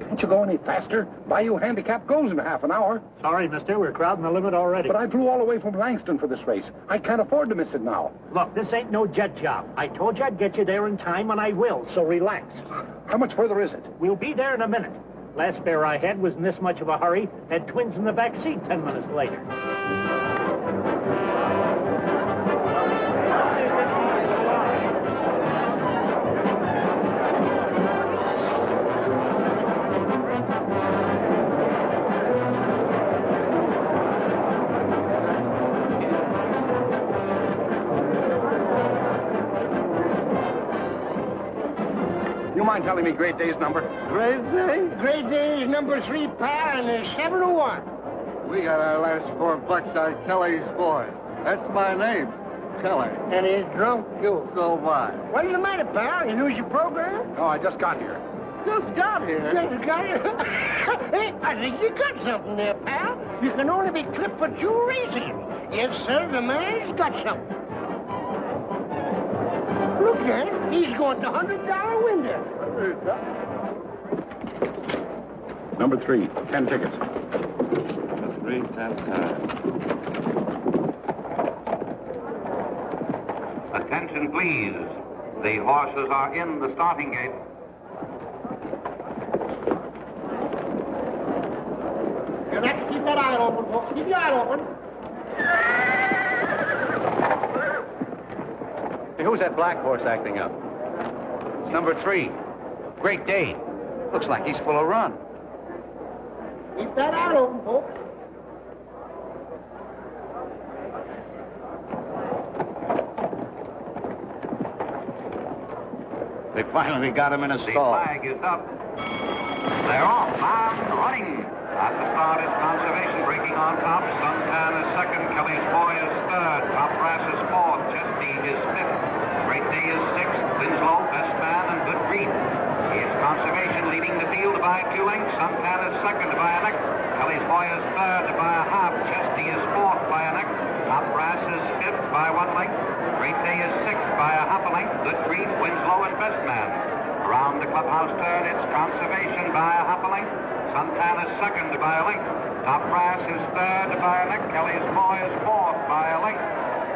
Can't you go any faster? Bayou Handicap goes in half an hour. Sorry, mister. We're crowding the limit already. But I flew all the way from Langston for this race. I can't afford to miss it now. Look, this ain't no jet job. I told you I'd get you there in time, and I will, so relax. How much further is it? We'll be there in a minute. Last fare I had was in this much of a hurry. Had twins in the back seat 10 minutes later. You mind telling me Great Day's number? Great Day? Great Day is number 3, pal, and there's 7 to 1. We got our last 4 bucks on Kelly's boy. That's my name, Kelly. And he's drunk, too. So am I. What's the matter, pal? You lose your program? No, I just got here. Just got here. Just got here? Hey, I think you got something there, pal. You can only be clipped for 2 reasons. Yes, sir, the man's got something. Look at him. He's going to $100 window. Number 3, 10 tickets. 3 times time. Attention, please. The horses are in the starting gate. You have to keep that eye open, folks. Keep your eye open. Hey, who's that black horse acting up? It's number 3. Great Day. Looks like he's full of run. Keep that eye open, folks. They finally got him in a The stall. flag is up. They're off, bound, running. At the start is Conservation breaking on top. Suntan is second. Kelly's Boy is third. Top Brass is fourth. Chesty is fifth. Great Day is sixth. Winslow, Best Man, and Good Grief. It's Conservation Ryan leading the field by 2 lengths. Suntan is second by a neck. Kelly's Boy is third by a half. Chesty is fourth by a neck. Top Brass is fifth by 1 length. Great Day is sixth by a half a length. Good Grief, Winslow, and Best Man. Around the clubhouse turn, it's Conservation by a half a length. Suntan is second by a length. Top Brass is third by a neck. Kelly's Boy is fourth by a length.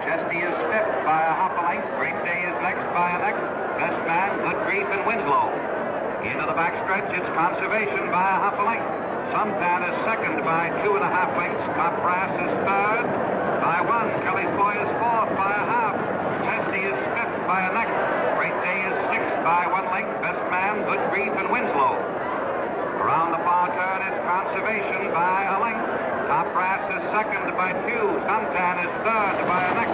Chesty is fifth by a half a length. Great Day is next by a neck. Best Man, Good Grief, and Winslow. Into the backstretch, it's Conservation by a half a length. Suntan is second by 2.5 lengths. Top Brass is third by 1. Kelly's Boy is fourth by a half. Chesty is fifth by a neck. Great Day is sixth by 1 length. Best Man, Good Grief, and Winslow. Around the far turn, it's Conservation by a length. Top Brass is second by 2. Suntan is third by a neck.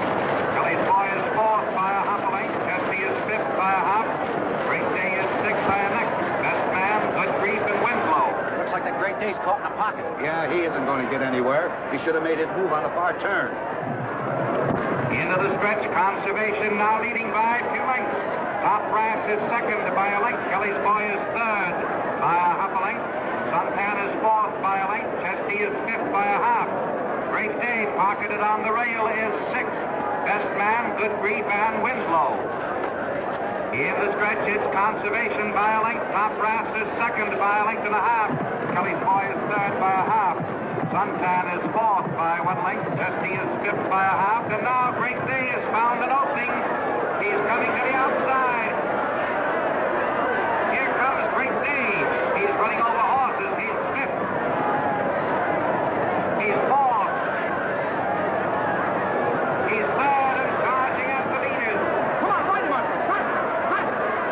Kelly's Boy is fourth by a half a length. Chesty is fifth by a half. Great Day is sixth by a neck. Best Man, Good Grief, and Winslow. Looks like the Great Day's caught in a pocket. Yeah, he isn't going to get anywhere. He should have made his move on the far turn. Into the stretch, Conservation now leading by 2 lengths. Top Brass is second by a length. Kelly's Boy is third by a half a length. Suntan is fourth by a length. Chesty is fifth by a half. Great Day, pocketed on the rail, is sixth. Best Man, Good Grief, and Winslow. In the stretch, it's Conservation by a length. Top Brass is second by a length and a half. Kelly's Boy is third by a half. Suntan is fourth by 1 length. Chesty is fifth by a half. And now Great Day has found an opening. He's coming to the outside. Here comes Great Day. He's running over horses. He's fifth. He's fourth. He's third and charging at the leaders. Come on, ride him on.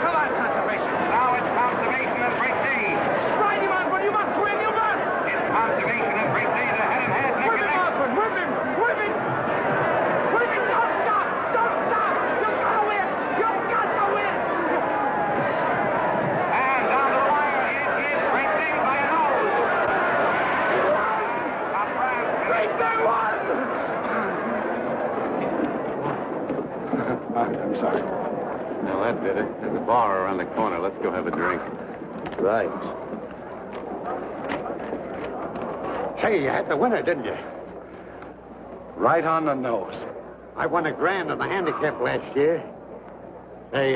Come on, Conservation. Now it's Conservation and Great Day. Ride him on, but you must win, you must. It's Conservation and Great Day. They're head and head, neck and neck. Whip him, whip him. Whip him, don't stop, don't stop. You've got to win. You've got to win. And down to the wire, it is Great Day by a nose. Top Brass. Great Day won. I'm sorry. Well, that did it. There's a bar around the corner. Let's go have a drink. Right. Say, you had the winner, didn't you? Right on the nose. I won $1,000 in the handicap last year. Say,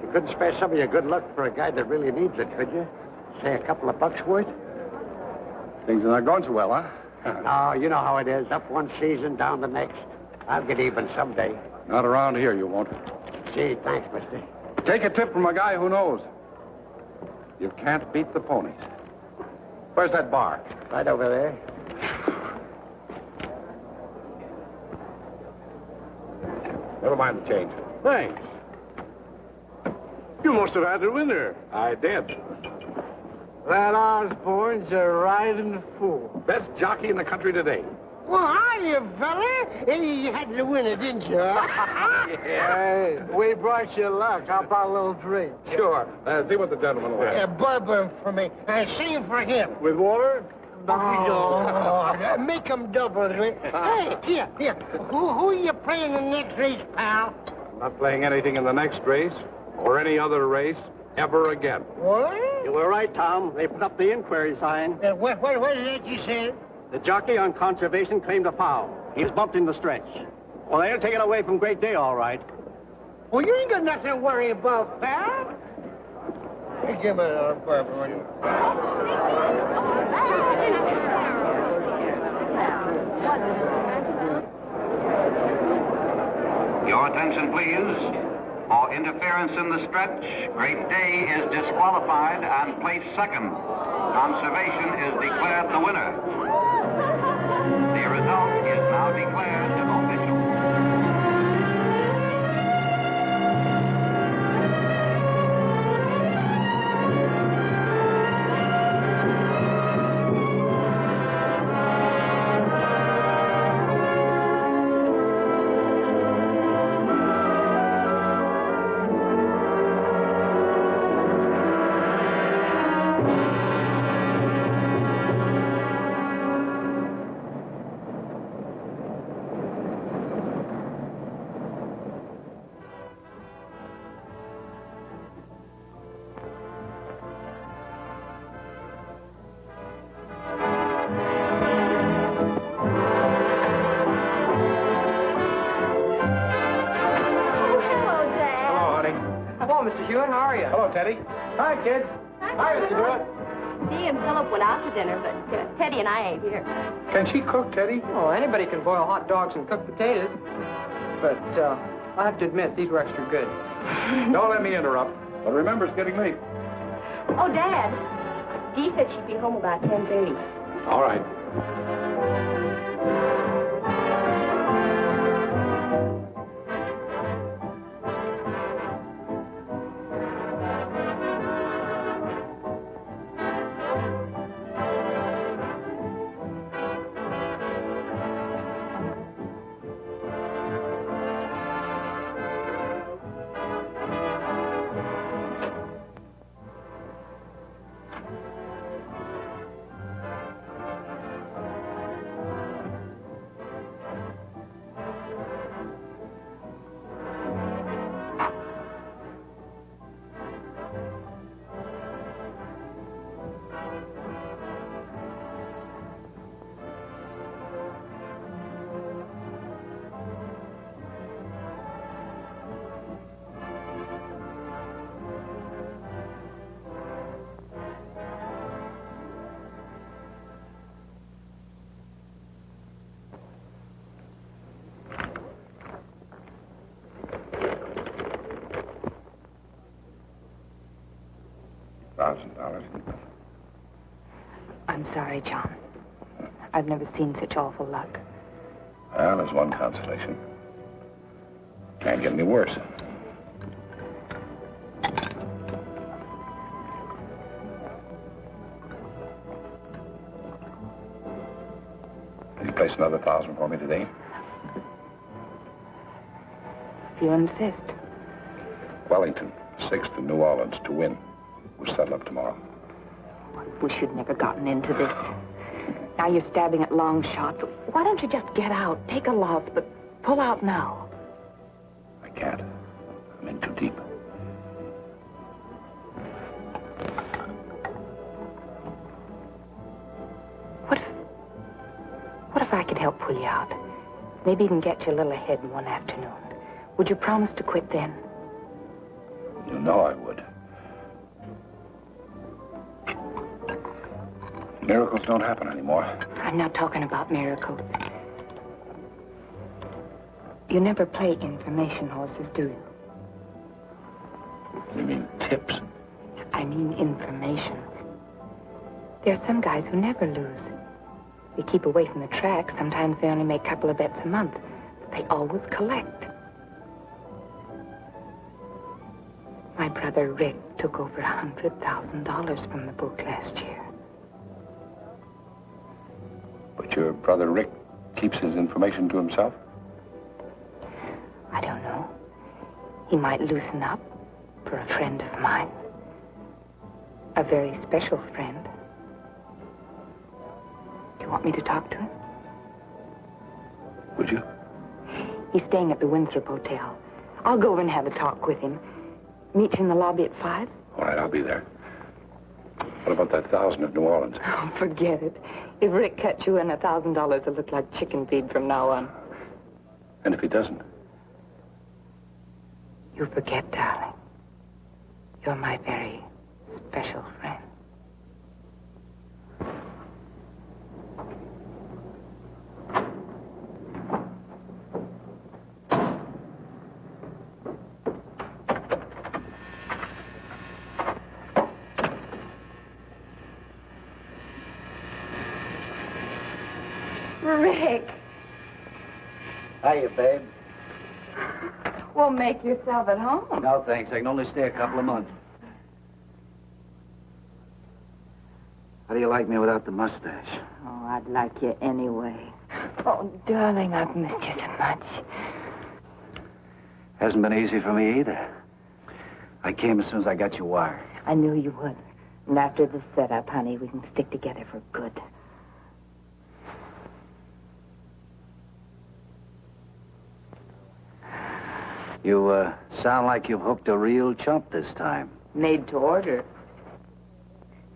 you couldn't spare some of your good luck for a guy that really needs it, could you? Say, a couple of bucks worth? Things are not going so well, huh? No, you know how it is. Up one season, down the next. I'll get even someday. Not around here, you won't. Gee, thanks, mister. Take a tip from a guy who knows. You can't beat the ponies. Where's that bar? Right over there. Never mind the change. Thanks. You must have had the winner. I did. That Osborne's a riding fool. Best jockey in the country today. Well, hiya, fella. You had the winner, didn't you? Hey, we brought you luck. How about a little drink? Sure. See what the gentleman will have. Bourbon for me. Same for him. With water? No. Make him double. Hey, here. Who are you playing in the next race, pal? I'm not playing anything in the next race or any other race ever again. What? You were right, Tom. They put up the inquiry sign. What is that you said? The jockey on Conservation claimed a foul. He was bumped in the stretch. Well, they'll take it away from Great Day, all right. Well, you ain't got nothing to worry about, pal. Hey, give me another bourbon, will you? Your attention, please. For interference in the stretch, Great Day is disqualified and placed second. Conservation is declared the winner. The result is now declared official. Hewitt. How are you? Hello, Teddy. Hi, kids. Hi, Mr. Hewitt. Dee and Philip went out to dinner, but Teddy and I ain't here. Can she cook, Teddy? Oh, anybody can boil hot dogs and cook potatoes. But I have to admit, these were extra good. Don't let me interrupt. But remember, it's getting late. Oh, Dad. Dee said she'd be home about 10:30. All right. $1,000. I'm sorry, John. I've never seen such awful luck. Well, there's one consolation. Can't get any worse. Can you place another 1,000 for me today? If you insist. Wellington, 6th to New Orleans to win. We'll settle up tomorrow. We should never gotten into this. Now you're stabbing at long shots. Why don't you just get out? Take a loss, but pull out now. I can't. I'm in too deep. What if I could help pull you out? Maybe even get you a little ahead in one afternoon. Would you promise to quit then? You know I would. Miracles don't happen anymore. I'm not talking about miracles. You never play information horses, do you? You mean tips? I mean information. There are some guys who never lose. They keep away from the track. Sometimes they only make a couple of bets a month. But they always collect. My brother Rick took over $100,000 from the book last year. But your brother Rick keeps his information to himself? I don't know. He might loosen up for a friend of mine. A very special friend. Do you want me to talk to him? Would you? He's staying at the Winthrop Hotel. I'll go over and have a talk with him. Meet you in the lobby at 5? All right, I'll be there. What about that 1,000 at New Orleans? Oh, forget it. If Rick cuts you in, $1,000 will look like chicken feed from now on. And if he doesn't? You forget, darling. You're my very special friend. Rick. Hiya, babe. Well, make yourself at home. No, thanks. I can only stay a couple of months. How do you like me without the mustache? Oh, I'd like you anyway. Oh, darling, I've missed you so much. Hasn't been easy for me either. I came as soon as I got your wire. I knew you would. And after the setup, honey, we can stick together for good. You, sound like you've hooked a real chump this time. Made to order.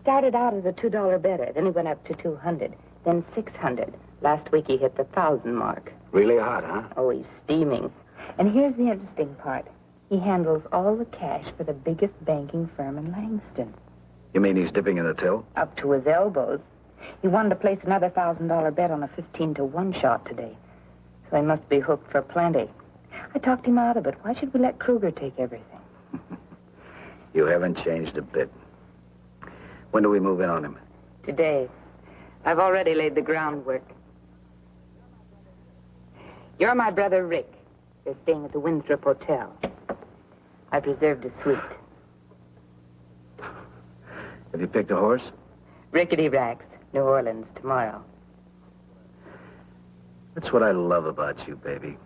Started out as a $2 better, then he went up to 200, then 600. Last week he hit the 1,000 mark. Really hot, huh? Oh, he's steaming. And here's the interesting part. He handles all the cash for the biggest banking firm in Langston. You mean he's dipping in the till? Up to his elbows. He wanted to place another $1,000 bet on a 15-to-1 shot today. So he must be hooked for plenty. I talked him out of it. Why should we let Kruger take everything? You haven't changed a bit. When do we move in on him? Today. I've already laid the groundwork. You're my brother Rick. They're staying at the Winthrop Hotel. I've reserved a suite. Have you picked a horse? Rickety Racks, New Orleans, tomorrow. That's what I love about you, baby.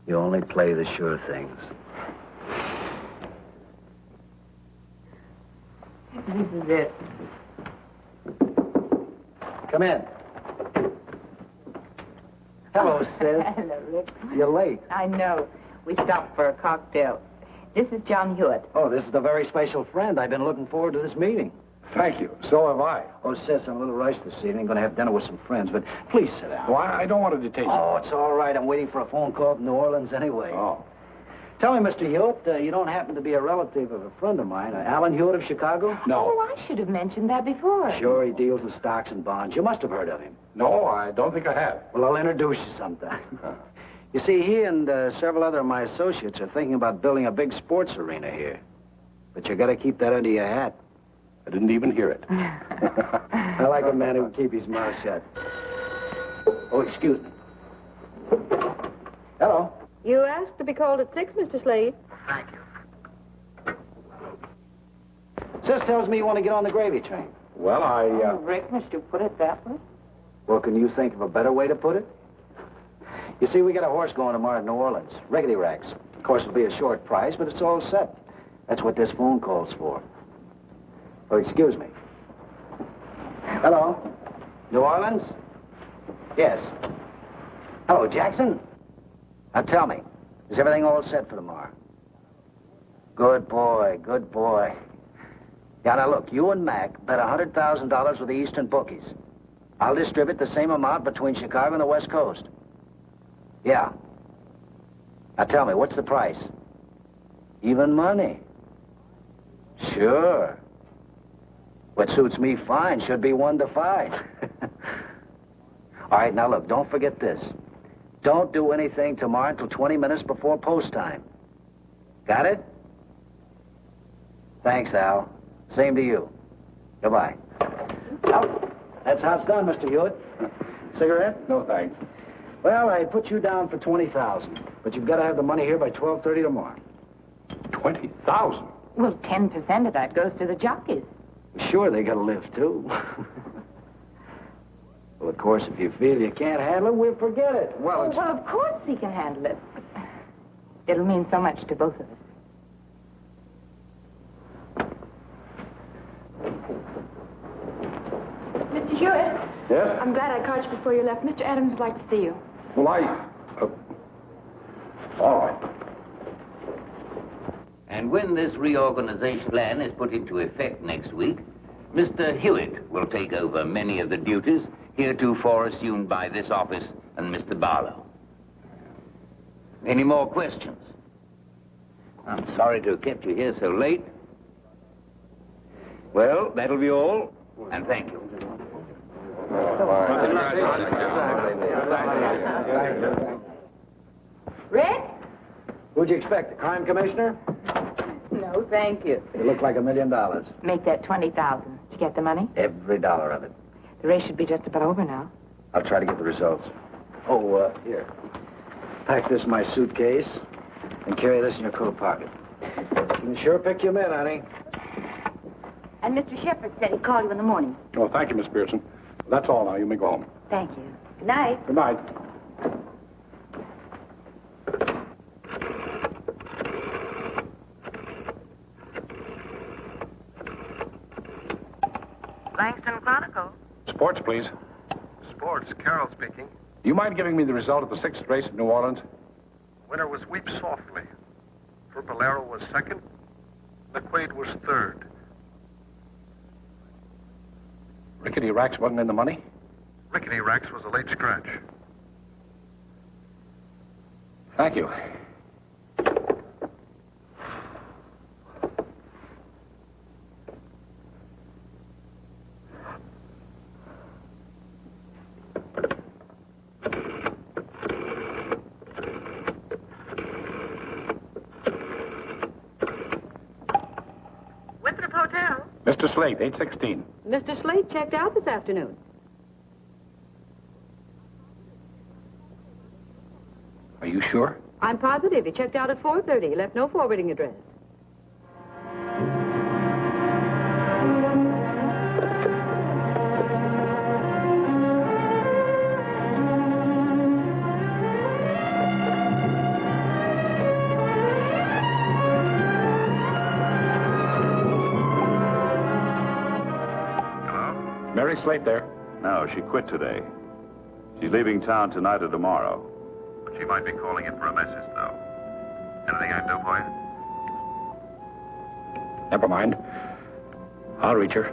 You only play the sure things. This is it. Come in. Hello, sis. Hello, Rick. You're late. I know. We stopped for a cocktail. This is John Hewitt. Oh, this is the very special friend. I've been looking forward to this meeting. Thank you. So have I. Oh, sis, I'm a little rushed this evening. Going to have dinner with some friends, but please sit down. Well, I don't want to detain you. Oh, it's all right. I'm waiting for a phone call from New Orleans anyway. Oh. Tell me, Mr. Hewitt, you don't happen to be a relative of a friend of mine, Alan Hewitt of Chicago? No. Oh, I should have mentioned that before. Sure, he deals in stocks and bonds. You must have heard of him. No, I don't think I have. Well, I'll introduce you sometime. You see, he and several other of my associates are thinking about building a big sports arena here. But you got to keep that under your hat. I didn't even hear it. I like a man who can keep his mouth shut. Oh, excuse me. Hello. You asked to be called at 6, Mr. Slade. Thank you. Sis tells me you want to get on the gravy train. Well, Oh, Rick, must you put it that way? Well, can you think of a better way to put it? You see, we got a horse going tomorrow to New Orleans. Rickety Racks. Of course, it'll be a short price, but it's all set. That's what this phone call's for. Oh, excuse me. Hello? New Orleans? Yes. Hello, Jackson? Now tell me, is everything all set for tomorrow? Good boy, good boy. Yeah, now look, you and Mac bet $100,000 with the Eastern bookies. I'll distribute the same amount between Chicago and the West Coast. Yeah. Now tell me, what's the price? Even money. Sure. What suits me fine should be 1 to 5. All right, now look, don't forget this. Don't do anything tomorrow until 20 minutes before post time. Got it? Thanks, Al. Same to you. Goodbye. Well, that's how it's done, Mr. Hewitt. Cigarette? No, thanks. Well, I put you down for 20,000, but you've got to have the money here by 12:30 tomorrow. 20,000? Well, 10% of that goes to the jockeys. Sure, they got to live, too. Well, of course, if you feel you can't handle it, we'll forget it. Well, of course he can handle it. It'll mean so much to both of us. Mr. Hewitt. Yes? I'm glad I caught you before you left. Mr. Adams would like to see you. Well, all right. And when this reorganization plan is put into effect next week, Mr. Hewitt will take over many of the duties heretofore assumed by this office and Mr. Barlow. Any more questions? I'm sorry to have kept you here so late. Well, that'll be all, and thank you. Rick? Who'd you expect, the crime commissioner? No, thank you. You look like $1 million. Make that 20,000. Did you get the money? Every dollar of it. The race should be just about over now. I'll try to get the results. Oh, here. Pack this in my suitcase and carry this in your coat pocket. You can sure pick your men, honey. And Mr. Shepard said he'd call you in the morning. Oh, thank you, Miss Pearson. That's all now. You may go home. Thank you. Good night. Good night. Langston Chronicle. Sports, please. Sports, Carroll speaking. Do you mind giving me the result of the 6th race at New Orleans? Winner was Weep Softly. Furbolero was second. McQuaid was third. Rickety Racks wasn't in the money? Rickety Racks was a late scratch. Thank you. Mr. Slate, 816. Mr. Slate checked out this afternoon. Are you sure? I'm positive. He checked out at 4:30. He left no forwarding address. Mary Slate there. No, she quit today. She's leaving town tonight or tomorrow. But she might be calling in for a message, though. Anything I can do for you? Never mind. I'll reach her.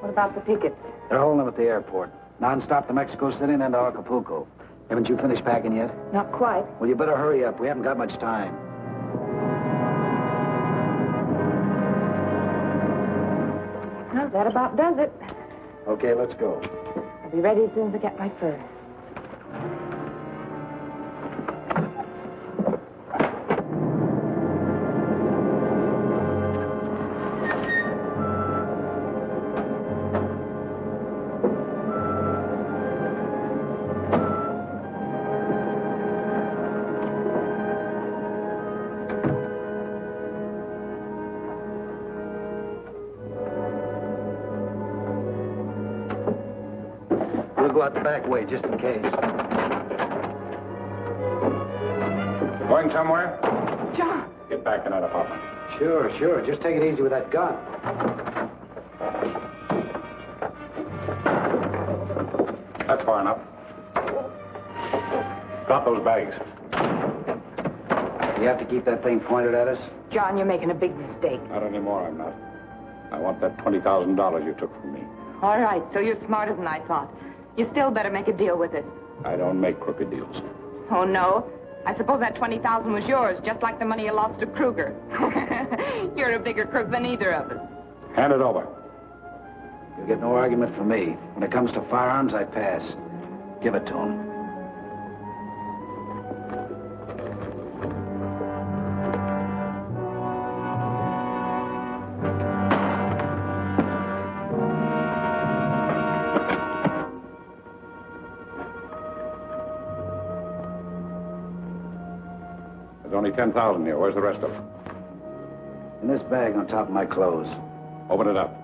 What about the tickets? They're holding them at the airport. Non-stop to Mexico City and then to Acapulco. Haven't you finished packing yet? Not quite. Well, you better hurry up. We haven't got much time. Well, that about does it. Okay, let's go. I'll be ready as soon as I get my fur. We'll go out the back way, just in case. Going somewhere? John! Get back in that apartment. Sure, sure. Just take it easy with that gun. That's far enough. Drop those bags. You have to keep that thing pointed at us? John, you're making a big mistake. Not anymore, I'm not. I want that $20,000 you took from me. All right, so you're smarter than I thought. You still better make a deal with us. I don't make crooked deals. Oh, no? I suppose that $20,000 was yours, just like the money you lost to Kruger. You're a bigger crook than either of us. Hand it over. You'll get no argument from me. When it comes to firearms, I pass. Give it to him. There's only 10,000 here. Where's the rest of it? In this bag on top of my clothes. Open it up.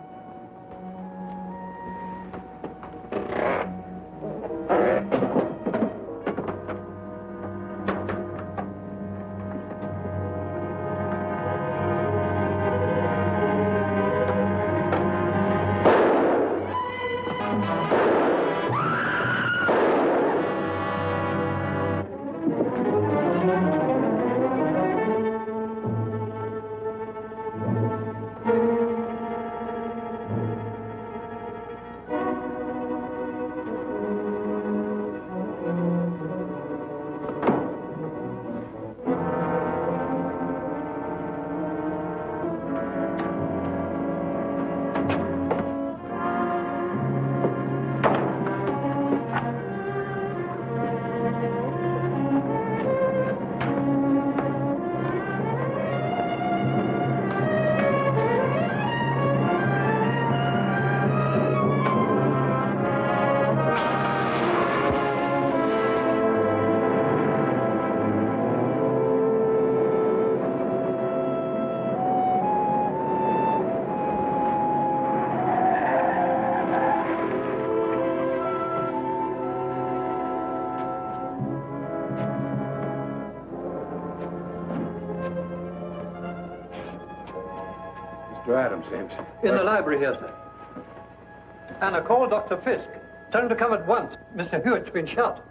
Mr. Adams, James. In the library here, sir. And I called Dr. Fisk. Tell him to come at once. Mr. Hewitt's been shot.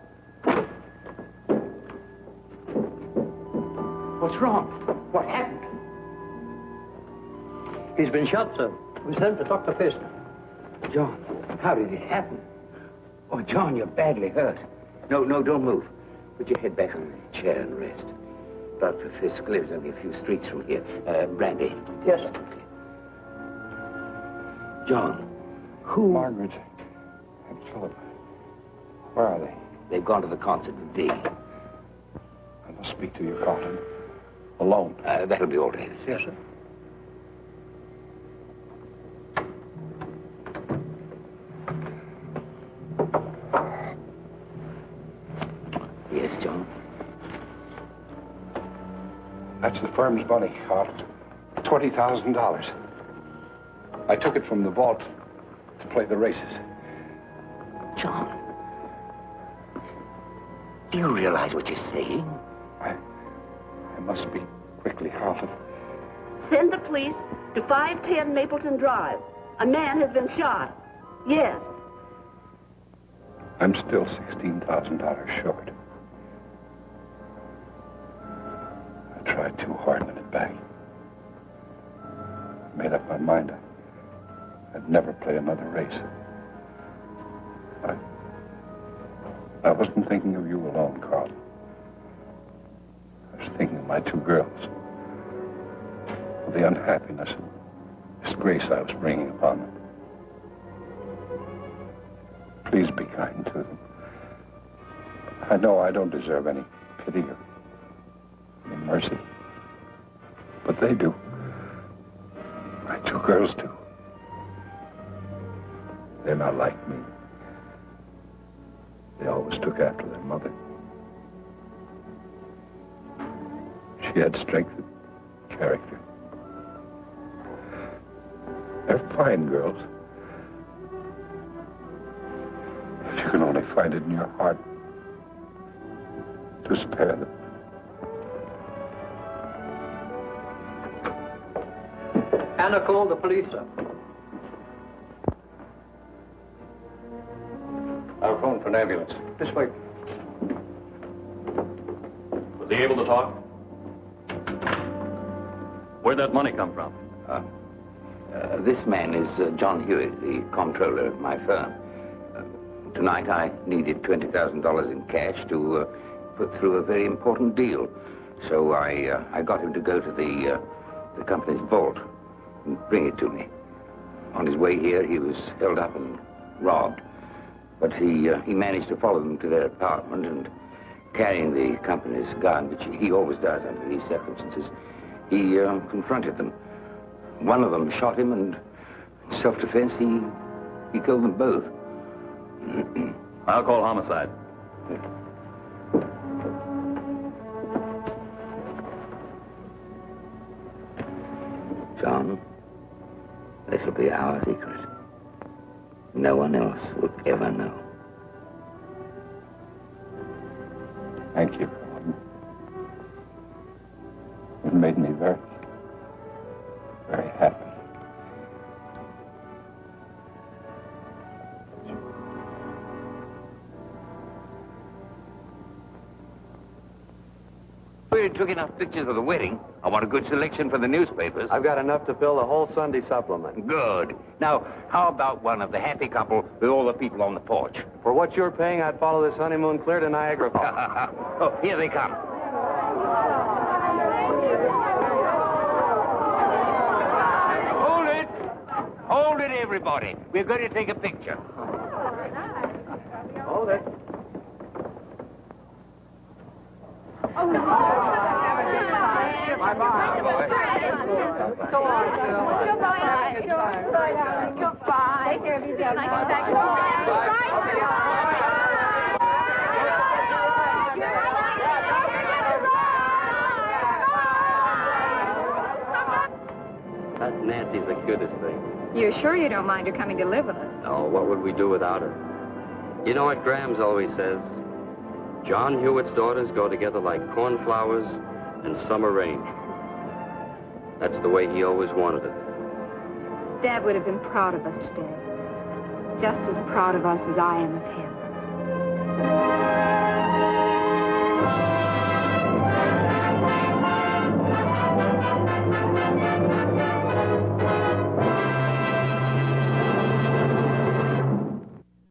What's wrong? What happened? He's been shot, sir. We sent him to Dr. Fisk. John, how did it happen? Oh, John, you're badly hurt. No, don't move. Put your head back on the chair and rest. Dr. Fisk lives only a few streets from here. Brandy. Yes, sir. John, who... Margaret and Philip. Where are they? They've gone to the concert with Dee. I must speak to you, Carlton. Alone. That'll be all, Davis. Yes, sir. Yes, John. That's the firm's money, Carlton. $20,000. I took it from the vault to play the races. John, do you realize what you're saying? I must speak quickly, Carlton. Send the police to 510 Mapleton Drive. A man has been shot. Yes. I'm still $16,000 short. I tried too hard to win it back. I made up my mind I'd never play another race. I wasn't thinking of you alone, Carl. I was thinking of my two girls. Of the unhappiness and disgrace I was bringing upon them. Please be kind to them. I know I don't deserve any pity or any mercy. But they do. My two girls do. They're not like me. They always took after their mother. She had strength and character. They're fine girls. If you can only find it in your heart to spare them. Anna called the police, sir. I'll phone for an ambulance. This way. Was he able to talk? Where'd that money come from? This man is John Hewitt, the comptroller of my firm. Tonight I needed $20,000 in cash to put through a very important deal. So I got him to go to the company's vault and bring it to me. On his way here, he was held up and robbed. But he managed to follow them to their apartment and carrying the company's gun, which he always does under these circumstances, he confronted them. One of them shot him, and in self-defense, he killed them both. I'll call homicide. John, this will be our secret. No one else will ever know. Thank you. It made me very, very happy. We took enough pictures of the wedding. I want a good selection for the newspapers. I've got enough to fill the whole Sunday supplement. Good. Now, how about one of the happy couple with all the people on the porch? For what you're paying, I'd follow this honeymoon clear to Niagara Falls. Oh, here they come. Hold it. Hold it, everybody. We're going to take a picture. Hold it. Bye-bye. So long, Phil. Goodbye. Goodbye. Take care of yourself. That Nancy's the goodest thing. You're sure you don't mind her coming to live with us? Oh, what would we do without her? You know what Grams always says? John Hewitt's daughters go together like cornflowers and summer rain. That's the way he always wanted it. Dad would have been proud of us today. just as proud of us as I am of him.